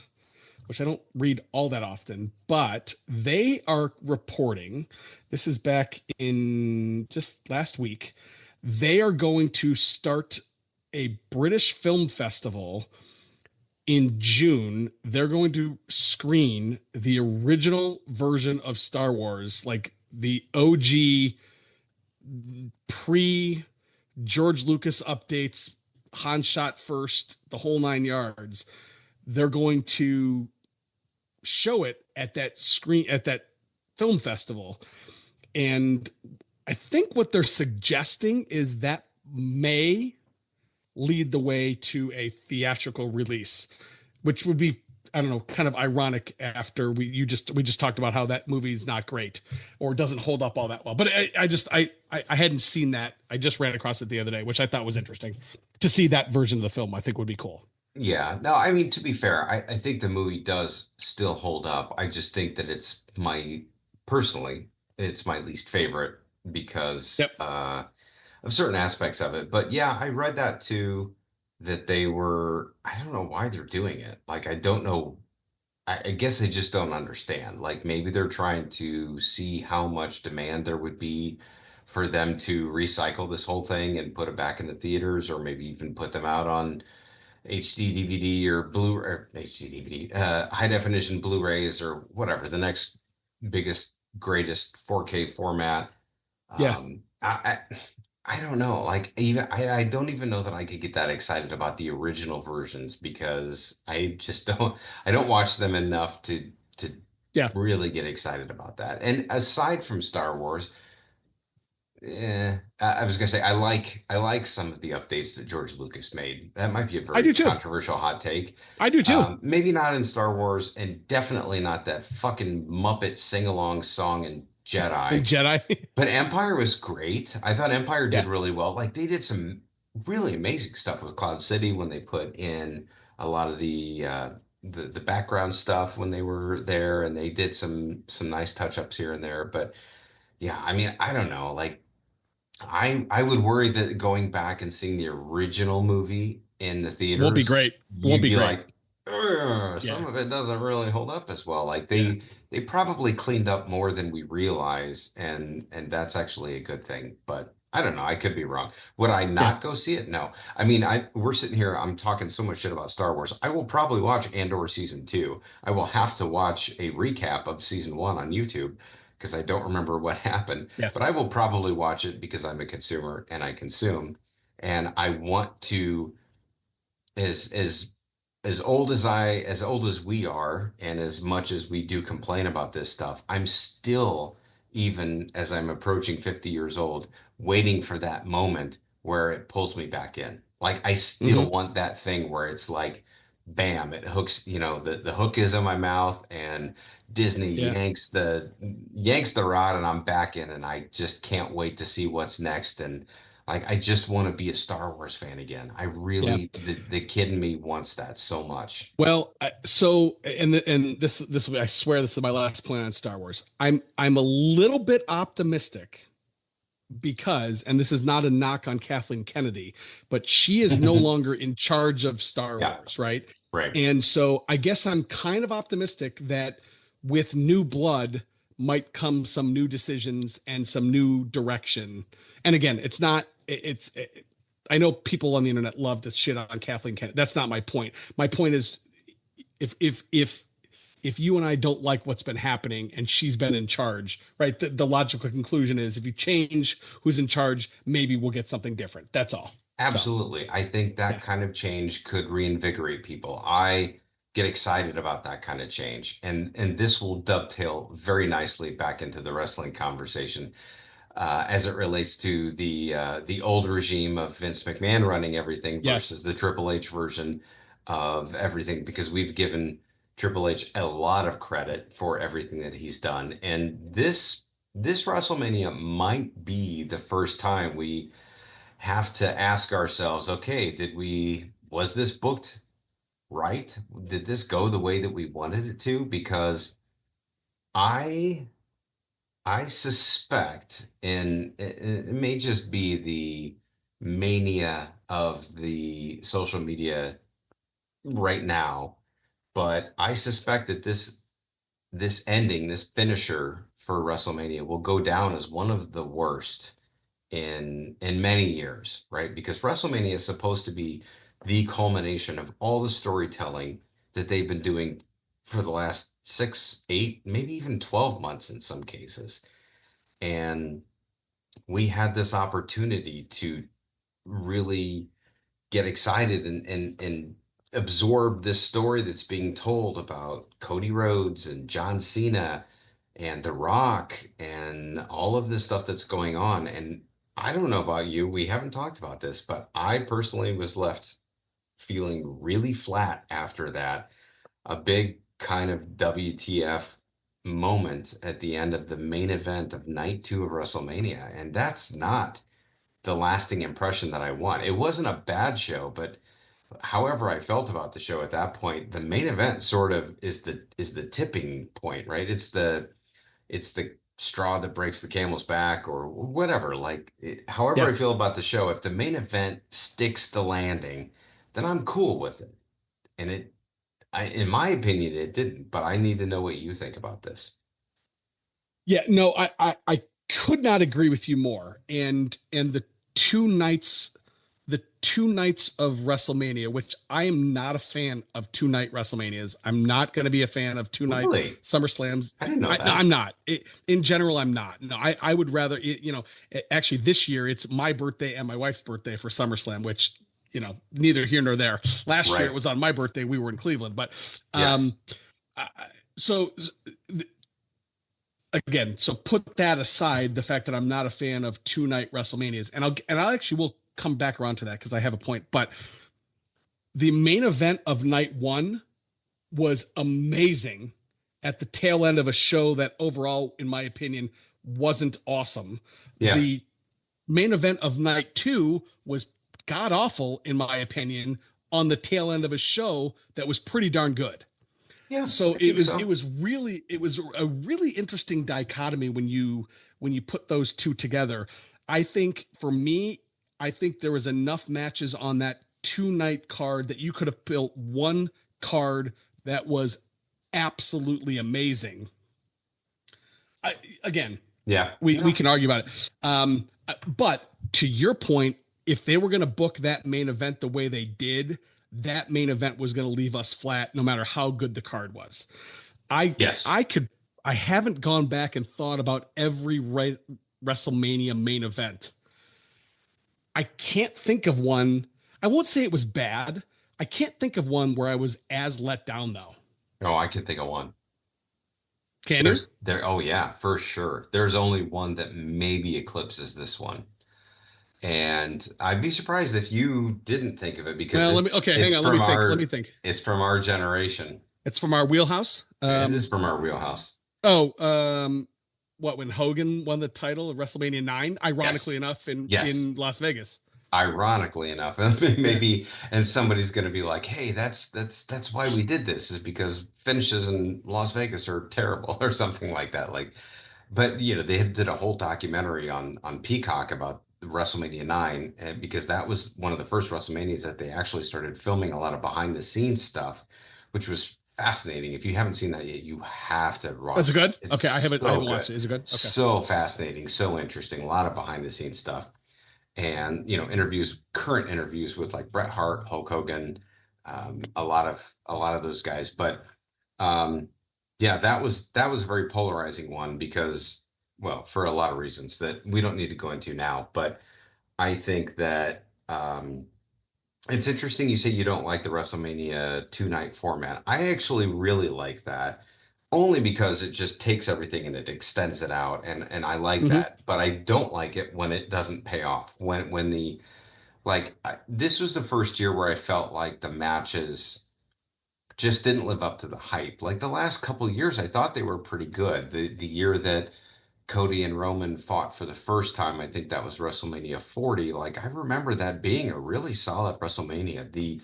which I don't read all that often, but they are reporting. This is back in just last week. They are going to start a British film festival in June. They're going to screen the original version of Star Wars, like the OG pre George Lucas updates, Han shot first, the whole 9 yards. They're going to show it at that screen at that film festival. And I think what they're suggesting is that may lead the way to a theatrical release, which would be, I don't know, kind of ironic after we just talked about how that movie's not great or doesn't hold up all that well. But I hadn't seen that. I just ran across it the other day, which I thought was interesting to see that version of the film. I think would be cool. Yeah, no, I mean, to be fair, I think the movie does still hold up. I just think that personally, it's my least favorite because Yep. of certain aspects of it. But yeah, I read that too, that I don't know why they're doing it. Like, I don't know. I guess they just don't understand. Like, maybe they're trying to see how much demand there would be for them to recycle this whole thing and put it back in the theaters, or maybe even put them out on HD DVD or HD DVD, high definition Blu-rays or whatever, the next biggest, greatest 4K format. Yeah. Um, I, I, I don't know. Like even I don't even know that I could get that excited about the original versions because I don't watch them enough to Yeah. really get excited about that. And aside from Star Wars, I was gonna say I like some of the updates that George Lucas made. That might be a I very do too. controversial hot take. I do too. Maybe not in Star Wars, and definitely not that fucking Muppet sing-along song in And Jedi. Jedi. But Empire was great. I thought Empire did Yeah. really well. Like they did some really amazing stuff with Cloud City when they put in a lot of the background stuff when they were there, and they did some nice touch-ups here and there. But yeah, I mean, I don't know. Like I would worry that going back and seeing the original movie in the Won't be theaters, great. Won't you'd be be great. like, "Ugh, Yeah. some of it doesn't really hold up as well." Like Yeah. they probably cleaned up more than we realize, and that's actually a good thing. But I don't know, I could be wrong. Would I Yeah. not go see it? No. I mean, I we're sitting here, I'm talking so much shit about Star Wars. I will probably watch Andor season 2. I will have to watch a recap of season 1 on YouTube because I don't remember what happened, Yeah. but I will probably watch it because I'm a consumer and I consume. And I want to, as as as old as we are, and as much as we do complain about this stuff, I'm still, even as I'm approaching 50 years old, waiting for that moment where it pulls me back in. Like I still Hmm. want that thing where it's like, bam, it hooks, the hook is in my mouth and Disney Yeah. yanks the rod and I'm back in and I just can't wait to see what's next. And like I just want to be a Star Wars fan again. I Yeah. really the kid in me wants that so much. Well, and this I swear this is my last point on Star Wars. I'm a little bit optimistic because, and this is not a knock on Kathleen Kennedy, but she is no longer in charge of Star Yeah, Wars, right? right. And so I guess I'm kind of optimistic that with new blood might come some new decisions and some new direction. And again, it's not, it's, I know people on the internet love to shit on Kathleen Kennedy. That's not my point. My point is if you and I don't like what's been happening and she's been in charge, right? The logical conclusion is if you change who's in charge, maybe we'll get something different. That's all. So, Absolutely. I think that yeah. kind of change could reinvigorate people. I get excited about that kind of change. And this will dovetail very nicely back into the wrestling conversation as it relates to the old regime of Vince McMahon running everything versus Yes. the Triple H version of everything, because we've given Triple H a lot of credit for everything that he's done. And this WrestleMania might be the first time we have to ask ourselves, okay, was this booked right? Did this go the way that we wanted it to? Because I I suspect, and it may just be the mania of the social media right now, but I suspect that this ending, this finisher for WrestleMania will go down as one of the worst in many years, right? Because WrestleMania is supposed to be the culmination of all the storytelling that they've been doing for the last 6, 8, maybe even 12 months in some cases. And we had this opportunity to really get excited and absorb this story that's being told about Cody Rhodes and John Cena and The Rock and all of this stuff that's going on. And I don't know about you, we haven't talked about this, but I personally was left feeling really flat after that. A big kind of WTF moment at the end of the main event of night two of WrestleMania. And that's not the lasting impression that I want. It wasn't a bad show, but however I felt about the show at that point, the main event sort of is the tipping point, right? It's the straw that breaks the camel's back or whatever. Like however Yeah. I feel about the show, if the main event sticks the landing, then I'm cool with it. And in my opinion, it didn't, but I need to know what you think about this. Yeah, no, I could not agree with you more. And the two nights of WrestleMania, which I am not a fan of 2 night WrestleManias. I'm not going to be a fan of 2 night Really? SummerSlams. I didn't know No, that. I'm not. In general, I'm not. No, I would rather, actually this year it's my birthday and my wife's birthday for SummerSlam, which, neither here nor there. Last year it Right. was on my birthday. We were in Cleveland, but, um, Yes. I, so again, so put that aside, the fact that I'm not a fan of 2 night WrestleManias, and I'll actually will come back around to that because I have a point. But the main event of night one was amazing at the tail end of a show that overall, in my opinion, wasn't awesome. Yeah. The main event of night two was god awful, in my opinion, on the tail end of a show that was pretty darn good. Yeah, So I it think was so. it was a really interesting dichotomy when you put those two together. I think for me, I think there was enough matches on that 2 night card that you could have built one card that was absolutely amazing. Again, Yeah. we No. can argue about it. But to your point, if they were going to book that main event the way they did, that main event was going to leave us flat no matter how good the card was. I Yes. I could I haven't gone back and thought about every WrestleMania main event. I can't think of one. I won't say it was bad. I can't think of one where I was as let down though. Oh, I can think of one. Can you? Oh yeah, for sure. There's only one that maybe eclipses this one. And I'd be surprised if you didn't think of it because Well, it's okay, it's hang on. Let me from think. Let me our think. it's from our generation. It's from our wheelhouse. It is from our wheelhouse. Oh, what when Hogan won the title of WrestleMania 9, ironically Yes. enough, in Yes. in Las Vegas. Ironically enough, Yeah. maybe, and somebody's going to be like, "Hey, that's why we did this is because finishes in Las Vegas are terrible or something like that." Like, but they did a whole documentary on Peacock about WrestleMania 9, and because that was one of the first WrestleManias that they actually started filming a lot of behind the scenes stuff, which was fascinating. If you haven't seen that yet, you have to Is it watch that. good? It's Okay, I so haven't watched good, it. Is it good? Okay. so fascinating, so interesting. A lot of behind the scenes stuff and current interviews with like Bret Hart, Hulk Hogan, a lot of those guys. But um, yeah, that was a very polarizing one because, well, for a lot of reasons that we don't need to go into now. But I think that it's interesting you say you don't like the WrestleMania 2 night format. I actually really like that. Only because it just takes everything and it extends it out, and I like Hmm. that. But I don't like it when it doesn't pay off. When the like this was the first year where I felt like the matches just didn't live up to the hype. Like the last couple of years, I thought they were pretty good. The year that Cody and Roman fought for the first time. I think that was WrestleMania 40. Like, I remember that being a really solid WrestleMania. The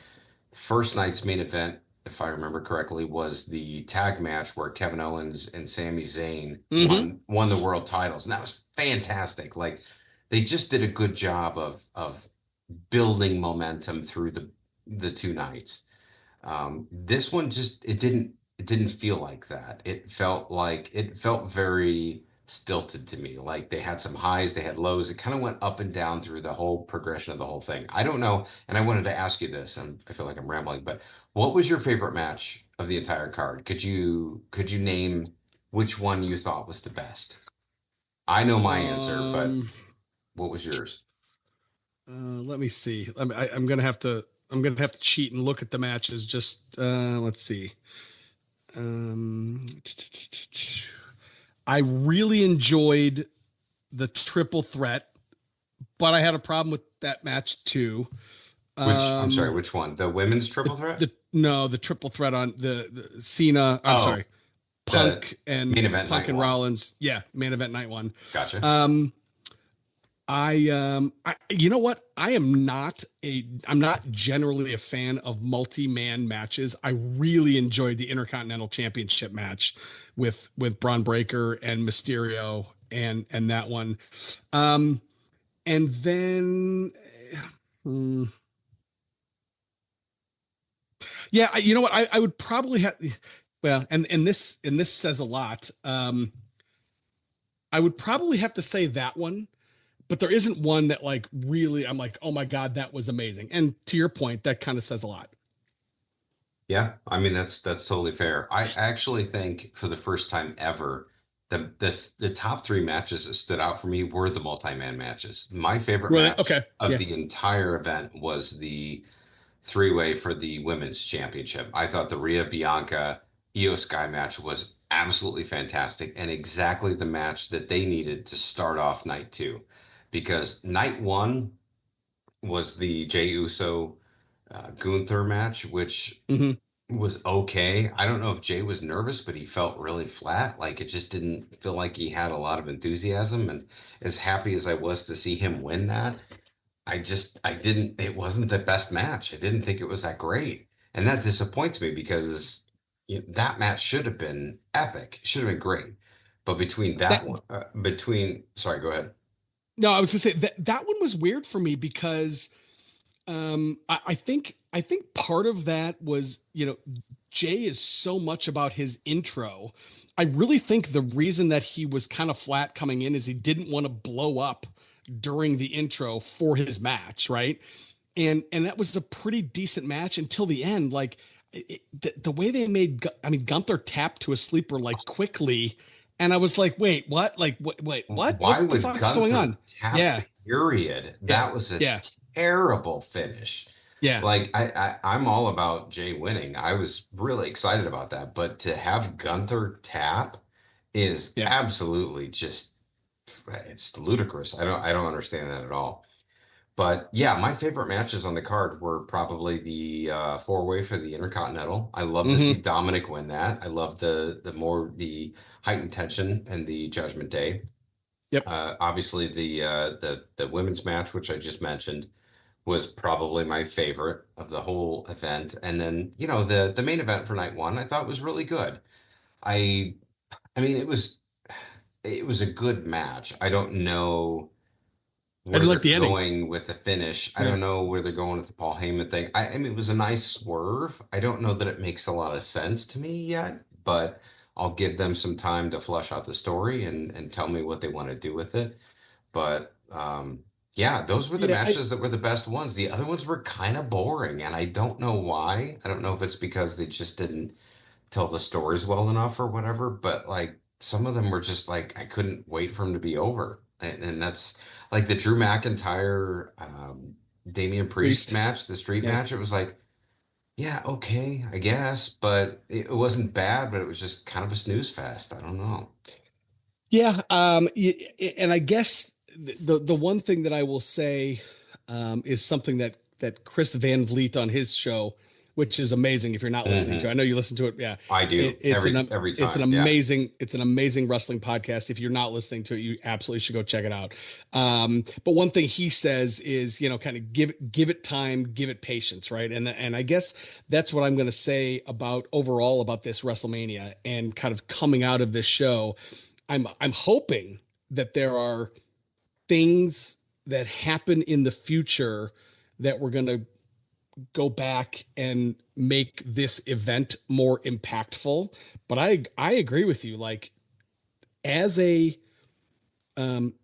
first night's main event, if I remember correctly, was the tag match where Kevin Owens and Sami Zayn Hmm. won the world titles, and that was fantastic. Like, they just did a good job of building momentum through the two nights. This one just it didn't feel like that. It felt very stilted to me. Like they had some highs, they had lows. It kind of went up and down through the whole progression of the whole thing. I don't know, and I wanted to ask you this, and I feel like I'm rambling, but what was your favorite match of the entire card? Could you name which one you thought was the best? I know my answer, but Um, what was yours? let me see. I'm gonna have to. I'm gonna have to cheat and look at the matches. Just let's see. Um, I really enjoyed the triple threat, but I had a problem with that match too. Which I'm sorry, Um, which one? The women's triple threat? the no, the triple threat on the Cena. I'm Oh, sorry, the main event Punk night and one. Rollins. Yeah, main event night one. Gotcha. Um, you know what? I'm not generally a fan of multi-man matches. I really enjoyed the Intercontinental Championship match with Braun Breaker and Mysterio and that one. Um, and then, hmm, yeah, you know what? I would probably have, well, and this says a lot. I would probably have to say that one, but there isn't one that like really I'm like, oh my God, that was amazing. And to your point, that kind of says a lot. Yeah, I mean that's totally fair. I actually think for the first time ever, the top three matches that stood out for me were the multi-man matches. My favorite Really? match Okay. of Yeah. the entire event was the three-way for the women's championship. I thought the Rhea Bianca Io Sky match was absolutely fantastic and exactly the match that they needed to start off night two. Because night one was the Jey Uso Gunther match, which Hmm. was okay. I don't know if Jay was nervous, but he felt really flat. Like it just didn't feel like he had a lot of enthusiasm. And as happy as I was to see him win that, I didn't, it wasn't the best match. I didn't think it was that great. And that disappoints me because that match should have been epic. It should have been great. But between that That one, sorry, go ahead. no, I was gonna say that one was weird for me because I think part of that was, Jay is so much about his intro. I really think the reason that he was kind of flat coming in is he didn't want to blow up during the intro for his match, right? And that was a pretty decent match until the end. Like the way they made, I mean, Gunther tapped to a sleeper like quickly, and I was like, wait, what? Like, wait, what? Why What the would fuck's going Gunther on? tap, Yeah, period? yeah, That was a yeah, terrible finish. yeah, Like I'm all about Jay winning. I was really excited about that, but to have Gunther tap is yeah. absolutely just it's ludicrous. I don't understand that at all. But yeah, my favorite matches on the card were probably the four-way for the Intercontinental. I love to see Hmm. Dominic win that. I love the heightened tension and the Judgment Day. Yep. Obviously the women's match, which I just mentioned, was probably my favorite of the whole event. And then, the main event for night one, I thought was really good. I I mean, it was a good match. I don't know I where didn't like they're the ending. going with the finish. I Yeah. don't know where they're going with the Paul Heyman thing. I mean, it was a nice swerve. I don't know that it makes a lot of sense to me yet, but I'll give them some time to flush out the story and tell me what they want to do with it. But yeah, those were the Yeah. matches that were the best ones. The other ones were kind of boring, and I don't know why. I don't know if it's because they just didn't tell the stories well enough or whatever, but like some of them were just like I couldn't wait for them to be over. And that's like the Drew McIntyre Damian Priest Priest. match, the street Yeah. match. It was like, yeah, okay, I guess, but it wasn't bad, but it was just kind of a snooze fest. I don't know. Yeah. And I guess the one thing that I will say is something that Chris Van Vliet on his show which is amazing if you're not listening to it. I know you listen to it. Yeah. I do It's every it's an time. Yeah. amazing wrestling podcast. If you're not listening to it, you absolutely should go check it out. But one thing he says is, kind of give it time, give it patience, right? And I guess that's what I'm going to say about overall about this WrestleMania and kind of coming out of this show. I'm hoping that there are things that happen in the future that we're going to go back and make this event more impactful. But I agree with you. Like as a um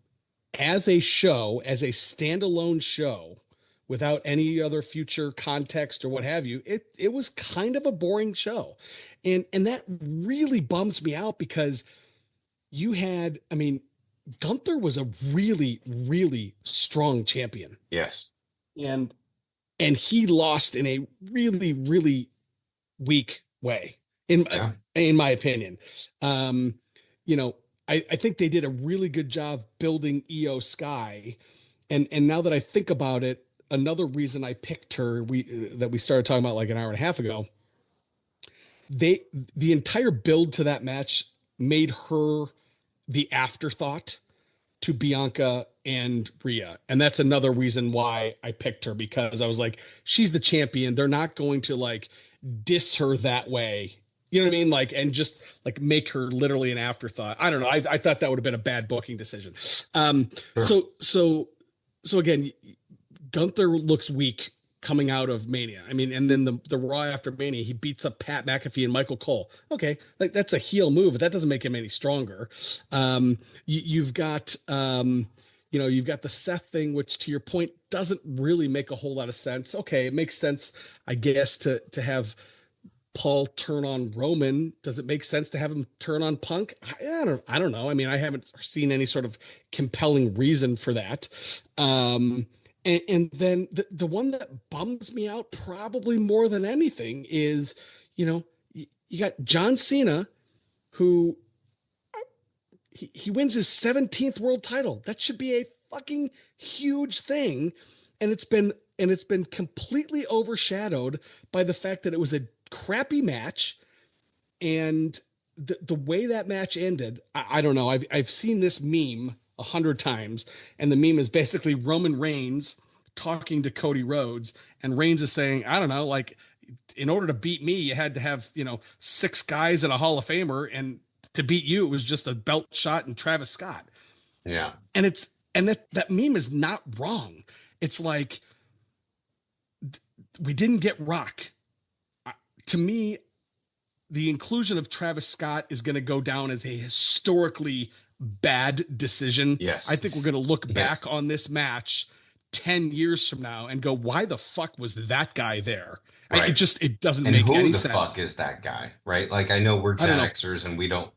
as a show, as a standalone show, without any other future context or what have you, it was kind of a boring show. And that really bums me out because I mean, Gunther was a really, really strong champion. Yes. And he lost in a really, really weak way, in Yeah. in my opinion. Um, you know, I think they did a really good job building Io Sky, and now that I think about it, another reason I picked her, we started talking about like an hour and a half ago. The entire build to that match made her the afterthought to Bianca and Rhea. And that's another reason why I picked her, because I was like, she's the champion. They're not going to like diss her that way. You know what I mean? Like, and just like make her literally an afterthought. I don't know. I thought that would have been a bad booking decision. Um, Sure. so again, Gunther looks weak coming out of Mania. I mean, and then the Raw after Mania, he beats up Pat McAfee and Michael Cole. Okay, like that's a heel move, but that doesn't make him any stronger. You've got you've got the Seth thing, which to your point doesn't really make a whole lot of sense. Okay, it makes sense, I guess, to have Paul turn on Roman. Does it make sense to have him turn on Punk? I don't know. I mean, I haven't seen any sort of compelling reason for that. And then the one that bums me out probably more than anything is, you got John Cena, who he wins his 17th world title. That should be a fucking huge thing. And it's been completely overshadowed by the fact that it was a crappy match. And the way that match ended, I don't know. I've seen this meme 100 times, and the meme is basically Roman Reigns talking to Cody Rhodes, and Reigns is saying, I don't know, like, in order to beat me, you had to have, 6 guys and a Hall of Famer, and to beat you, it was just a belt shot and Travis Scott. Yeah. And that meme is not wrong. It's like, we didn't get Rock. To me, the inclusion of Travis Scott is going to go down as a historically bad decision. Yes. I think we're going to look back on this match 10 years from now and go, why the fuck was that guy there? Right. It doesn't and make who any the sense. fuck is that guy? Right. Like, I know we're Gen Xers and we don't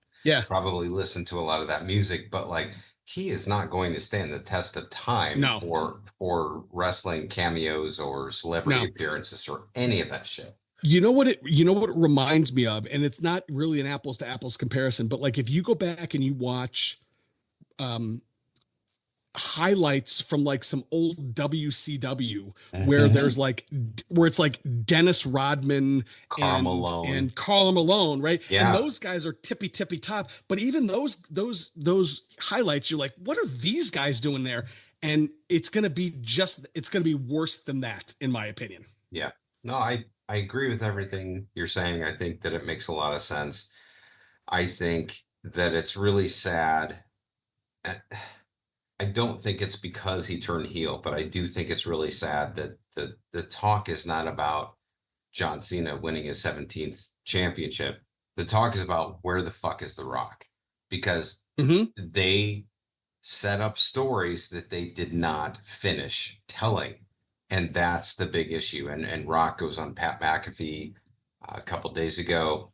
probably listen to a lot of that music, but like, he is not going to stand the test of time for wrestling cameos or celebrity appearances or any of that shit. You know what it reminds me of, and it's not really an apples to apples comparison, but like if you go back and you watch highlights from like some old WCW where there's like where it's like Dennis Rodman and Karl Malone, right? Yeah. And those guys are tippy top, but even those highlights, you're like, what are these guys doing there? And it's gonna be worse than that, in my opinion. Yeah. No, I agree with everything you're saying. I think that it makes a lot of sense. I think that it's really sad. I don't think it's because he turned heel, but I do think it's really sad that the talk is not about John Cena winning his 17th championship. The talk is about where the fuck is The Rock? Because they set up stories that they did not finish telling. And that's the big issue. And Rock goes on Pat McAfee a couple days ago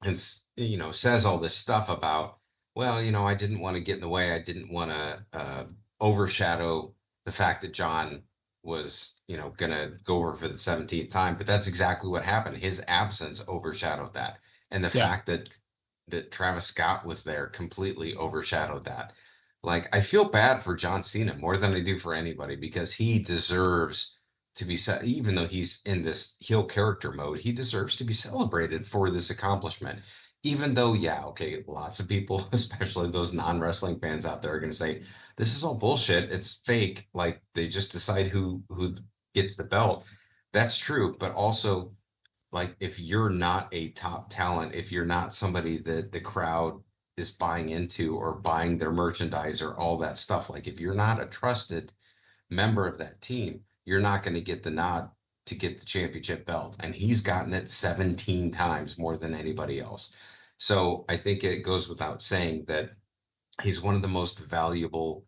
and, says all this stuff about, well, I didn't want to get in the way. I didn't want to overshadow the fact that John was, going to go over for the 17th time. But that's exactly what happened. His absence overshadowed that. And the fact that Travis Scott was there completely overshadowed that. Like, I feel bad for John Cena more than I do for anybody, because he deserves to be even though he's in this heel character mode, he deserves to be celebrated for this accomplishment. Even though, yeah, okay, lots of people, especially those non-wrestling fans out there, are going to say this is all bullshit. It's fake. Like they just decide who gets the belt. That's true, but also like if you're not a top talent, if you're not somebody that the crowd is buying into or buying their merchandise or all that stuff, like if you're not a trusted member of that team, you're not going to get the nod to get the championship belt. And he's gotten it 17 times more than anybody else. So I think it goes without saying that he's one of the most valuable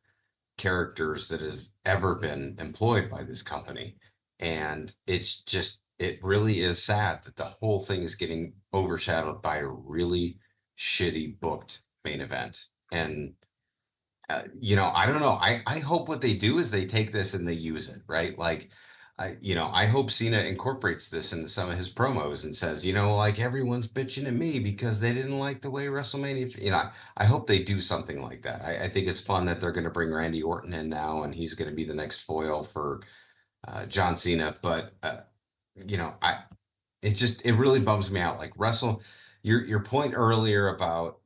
characters that has ever been employed by this company. And it's just, it really is sad that the whole thing is getting overshadowed by a really shitty booked main event. And I don't know. I hope what they do is they take this and they use it, right? Like, I hope Cena incorporates this into some of his promos and says, like everyone's bitching at me because they didn't like the way WrestleMania, I hope they do something like that. I think it's fun that they're going to bring Randy Orton in now and he's going to be the next foil for John Cena. But, it really bums me out. Like your point earlier about,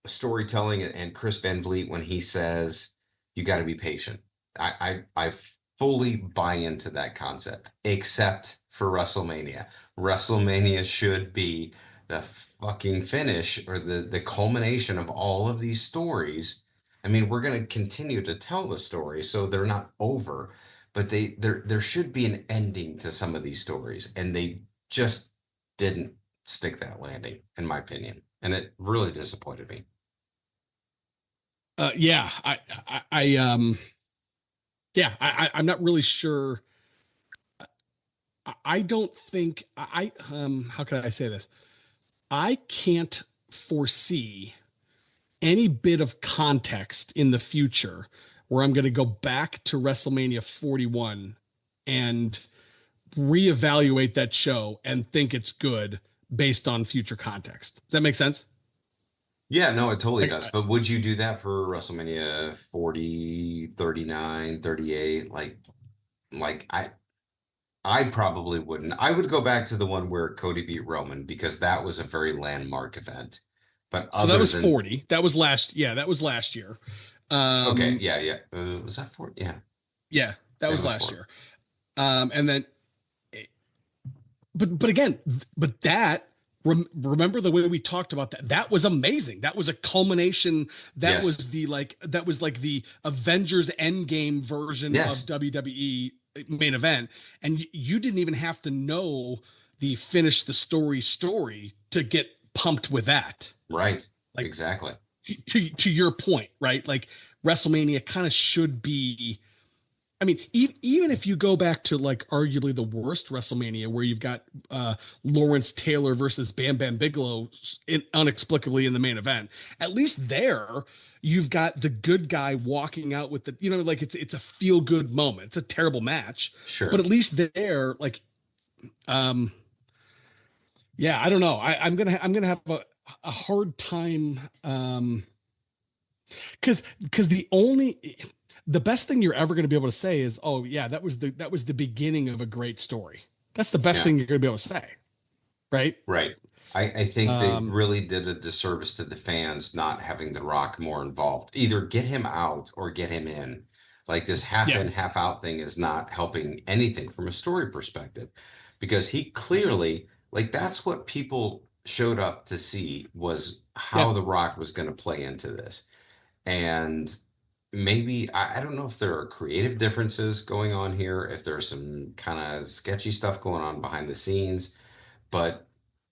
storytelling and Chris Van Vliet when he says you got to be patient. I fully buy into that concept, except for WrestleMania. WrestleMania should be the fucking finish or the culmination of all of these stories. I mean, we're going to continue to tell the story, so they're not over, but there should be an ending to some of these stories, and they just didn't stick that landing, in my opinion, and it really disappointed me. Yeah, I'm not really sure. I don't think how can I say this? I can't foresee any bit of context in the future where I'm going to go back to WrestleMania 41 and reevaluate that show and think it's good based on future context. Does that make sense? Yeah, no, it totally Like, does. But would you do that for WrestleMania 40, 39, 38? Like I probably wouldn't. I would go back to the one where Cody beat Roman because that was a very landmark event. But so that other was than 40. That was last year. okay, Um, yeah, yeah. Was that 40? Yeah, yeah, that that was was last 40. year. And then but again, but that remember the way we talked about that, that was amazing. That was a culmination. Yes. That was like the Avengers Endgame version of Yes. WWE main event, and you didn't even have to know the finish the story to get pumped with that. Right. Like Exactly. to your point, right? Like WrestleMania kind of should be. I mean, even if you go back to like arguably the worst WrestleMania, where you've got Lawrence Taylor versus Bam Bam Bigelow inexplicably in the main event, at least there you've got the good guy walking out with the, like it's a feel good moment. It's a terrible match, but Sure. at least there, like, um, yeah, I don't know. I'm gonna have a hard time, because the best thing you're ever going to be able to say is, oh yeah, that was the beginning of a great story. That's the best Yeah. thing you're going to be able to say, right? Right. I think they um really did a disservice to the fans not having The Rock more involved. Either get him out or get him in. Like this half yeah, in, half out thing is not helping anything from a story perspective because he clearly, like, that's what people showed up to see was yeah, how The Rock was going to play into this. And maybe, I don't know if there are creative differences going on here, if there's some kind of sketchy stuff going on behind the scenes, but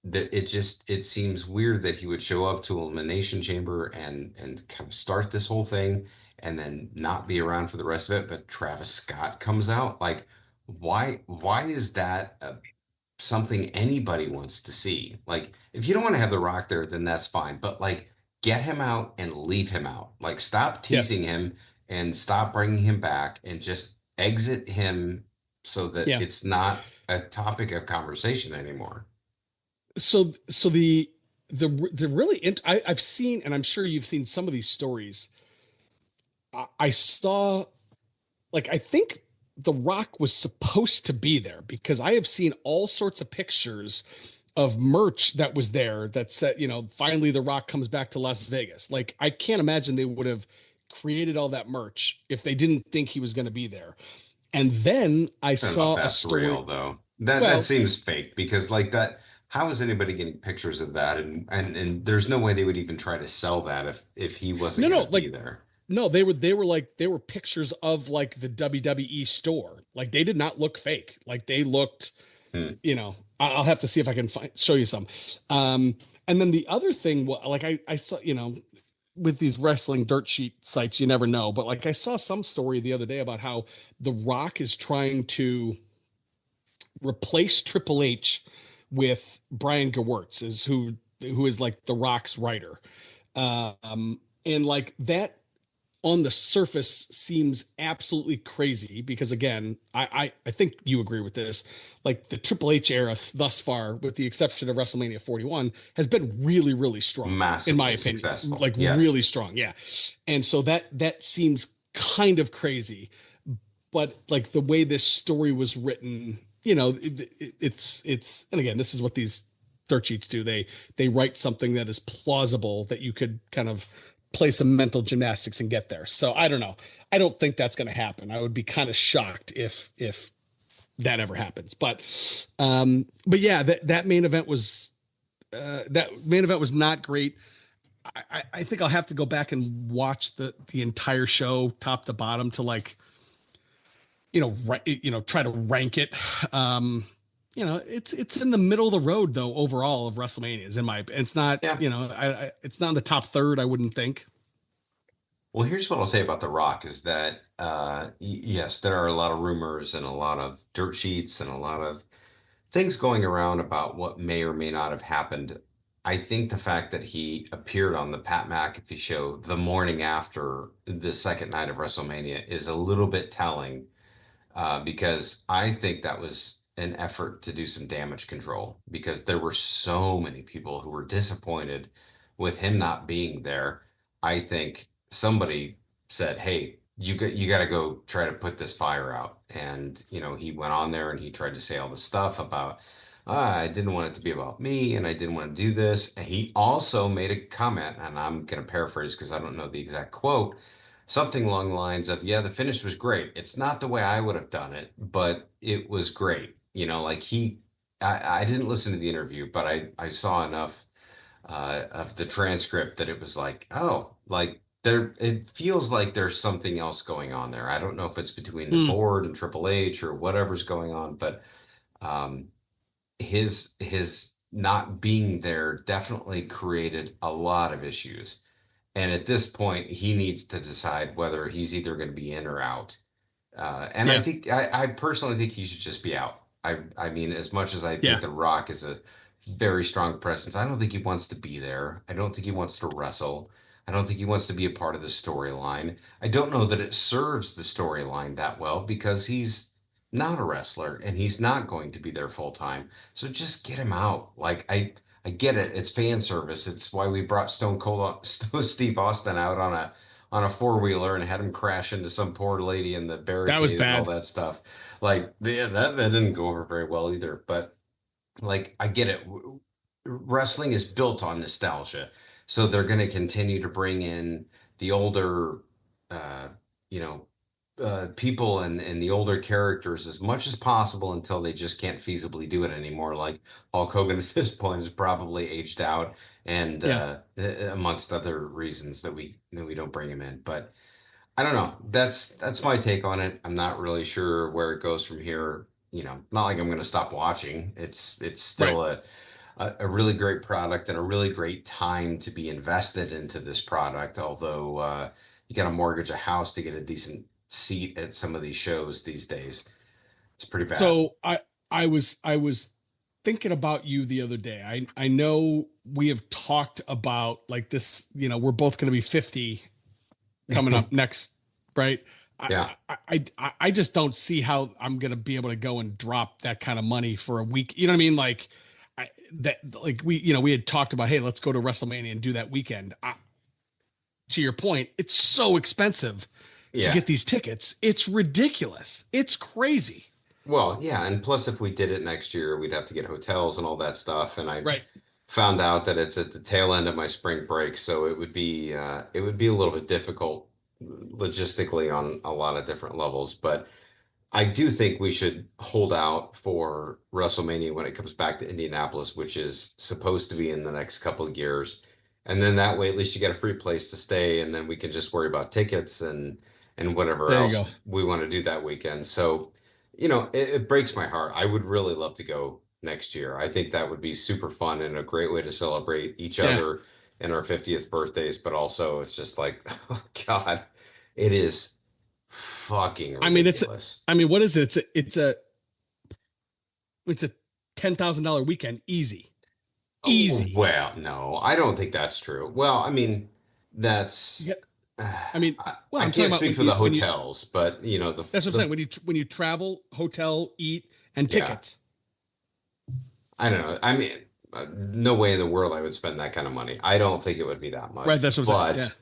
that it seems weird that he would show up to Elimination Chamber and kind of start this whole thing and then not be around for the rest of it. But Travis Scott comes out. Like, why is that something anybody wants to see? Like, if you don't want to have The Rock there, then that's fine. But like, get him out and leave him out. Like, stop yeah, teasing him and stop bringing him back and just exit him so that yeah. it's not a topic of conversation anymore. So the really I've seen, and I'm sure you've seen some of these stories. I saw, like, I think The Rock was supposed to be there because I have seen all sorts of pictures of merch that was there that said, finally The Rock comes back to Las Vegas. Like, I can't imagine they would have created all that merch if they didn't think he was going to be there. And then I I don't know if saw a that's real story. though. That Well, seems fake because like that, how is anybody getting pictures of that? And there's no way they would even try to sell that if he wasn't no, going no, to be like there. no, they were pictures of like the WWE store. Like they did not look fake. Like they looked, Hmm. I'll have to see if I can show you some. Um, and then the other thing, like I saw, with these wrestling dirt sheet sites, you never know. But like I saw some story the other day about how The Rock is trying to replace Triple H with Brian Gewirtz, is who is like The Rock's writer. And like that on the surface seems absolutely crazy because again, I think you agree with this. Like the Triple H era thus far, with the exception of WrestleMania 41, has been really, really strong, in my Massively opinion. successful. Like Yes. really strong. Yeah. And so that seems kind of crazy. But like the way this story was written, it's and again, this is what these dirt sheets do. They write something that is plausible that you could kind of play some mental gymnastics and get there. So I don't know. I don't think that's going to happen. I would be kind of shocked if that ever happens. But yeah, that main event was not great. I think I'll have to go back and watch the entire show top to bottom to like try to rank it. Um, it's in the middle of the road though overall of WrestleManias in my. It's not Yeah. it's not in the top third. I wouldn't think. Well, here's what I'll say about The Rock is that yes, there are a lot of rumors and a lot of dirt sheets and a lot of things going around about what may or may not have happened. I think the fact that he appeared on the Pat McAfee show the morning after the second night of WrestleMania is a little bit telling because I think that was an effort to do some damage control because there were so many people who were disappointed with him not being there. I think somebody said, "Hey, you got to go try to put this fire out." And he went on there and he tried to say all the stuff about I didn't want it to be about me and I didn't want to do this. And he also made a comment, and I'm going to paraphrase because I don't know the exact quote, something along the lines of, yeah, the finish was great. It's not the way I would have done it, but it was great. Like I didn't listen to the interview, but I saw enough of the transcript that it was like, oh, like it feels like there's something else going on there. I don't know if it's between the Mm, board and Triple H or whatever's going on, but um, his not being there definitely created a lot of issues. And at this point, he needs to decide whether he's either going to be in or out. And I yeah, think I personally think he should just be out. I mean, as much as I think yeah, The Rock is a very strong presence, I don't think he wants to be there. I don't think he wants to wrestle. I don't think he wants to be a part of the storyline. I don't know that it serves the storyline that well because he's not a wrestler and he's not going to be there full time. So just get him out. Like I get it. It's fan service. It's why we brought Stone Cold Steve Austin out on a four-wheeler and had him crash into some poor lady in the that was barricade and all bad. that stuff. Like, yeah, that didn't go over very well either. But like, I get it. Wrestling is built on nostalgia, so they're going to continue to bring in the older, uh, you know, people and the older characters as much as possible until they just can't feasibly do it anymore. Like Hulk Hogan at this point is probably aged out, and Yeah. amongst other reasons that we don't bring him in. But I don't know. That's my take on it. I'm not really sure where it goes from here. Not like I'm going to stop watching. It's Right. still a really great product and a really great time to be invested into this product. Although you got to mortgage a house to get a decent seat at some of these shows these days. It's pretty bad. So I was thinking about you the other day. I know we have talked about like this, we're both going to be 50 coming up next, right? I, Yeah. I just don't see how I'm going to be able to go and drop that kind of money for a week. You know what I mean? Like that, like we had talked about, hey, let's go to WrestleMania and do that weekend. To your point, it's so expensive to Yeah. get these tickets. It's ridiculous. It's crazy. Well, yeah, and plus if we did it next year, we'd have to get hotels and all that stuff. And I've Right. found out that it's at the tail end of my spring break, so it would be a little bit difficult logistically on a lot of different levels. But I do think we should hold out for WrestleMania when it comes back to Indianapolis, which is supposed to be in the next couple of years. And then that way, at least you get a free place to stay, and then we can just worry about tickets and whatever There you else go. we want to do that weekend. So, you know, it breaks my heart. I would really love to go next year. I think that would be super fun and a great way to celebrate each Yeah. other and our 50th birthdays, but also it's just like, oh God, it is fucking I mean, ridiculous. what is it? It's a $10,000 weekend. Easy. Oh, Easy. well, no, I don't think that's true. Well, I mean, that's Yeah. I mean, well, I I'm talking can't about speak for the hotels, but you know, that's what I'm the saying. When you travel, hotel, eat, and yeah, tickets. I don't know. I mean, no way in the world I would spend that kind of money. I don't think it would be that Right. much, That's what I'm saying. Yeah.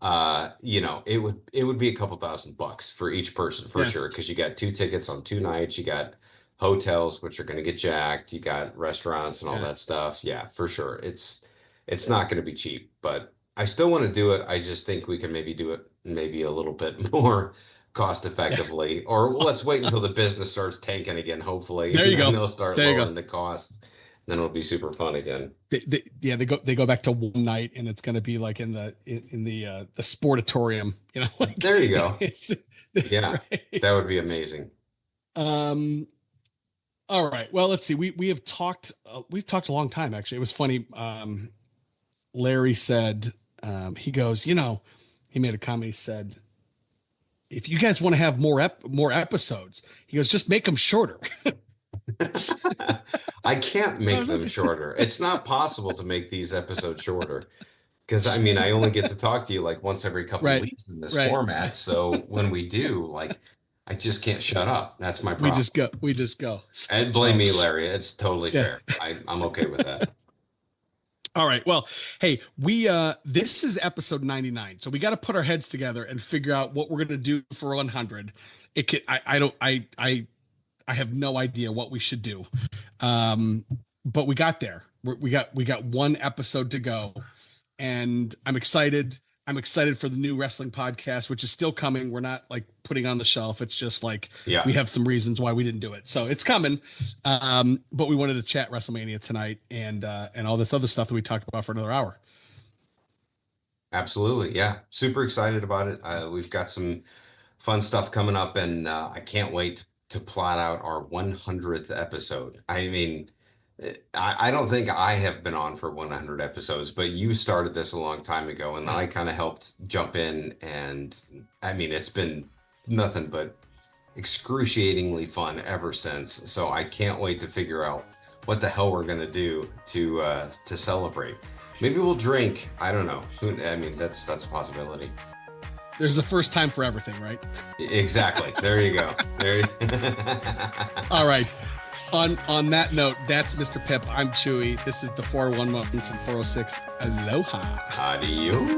but you know, it would be a couple $1,000 for each person for Yeah. sure, because you got two tickets on 2 nights, you got hotels which are going to get jacked, you got restaurants and all Yeah. that stuff. Yeah, for sure. It's not going to be cheap, but I still want to do it. I just think we can maybe do it maybe a little bit more cost Yeah. effectively, or let's wait until the business starts tanking again, hopefully, There and you then go. they'll start There you go. lowering the costs. Then it'll be super fun again. They go back to one night and it's going to be like in the sportatorium, like There you go. it's Yeah, right. that would be amazing. Um, all right. Well, let's see. We've talked a long time actually. It was funny. Larry said, he goes, he made a comment. He said, if you guys want to have more episodes, he goes, just make them shorter. I can't I make was them like, shorter. It's not possible to make these episodes shorter because I mean, I only get to talk to you like once every couple of right, weeks in this right. format. So when we do, like, I just can't shut up. That's my We problem. just go. We just go. And blame So, me, Larry. It's totally yeah. fair. I'm okay with that. All right. Well, hey, we this is episode 99. So we got to put our heads together and figure out what we're going to do for 100. It could I don't I have no idea what we should do. But we got there. We got one episode to go and I'm excited. I'm excited for the new wrestling podcast, which is still coming. We're not like putting on the shelf. It's just like Yeah, we have some reasons why we didn't do it. So it's coming. But we wanted to chat WrestleMania tonight and all this other stuff that we talked about for another hour. absolutely. Yeah, super excited about it. We've got some fun stuff coming up, and I can't wait to plot out our 100th episode. I mean, I don't think I have been on for 100 episodes, but you started this a long time ago, and then Yeah. I kind of helped jump in, and I mean, it's been nothing but excruciatingly fun ever since. So I can't wait to figure out what the hell we're gonna do to celebrate. Maybe we'll drink. I don't know. I mean, that's a possibility. There's a first time for everything, right? Exactly. There you go. There. All right. On that note, that's Mr. Pip. I'm Chewy. This is the 411 from 406. Aloha. Adios.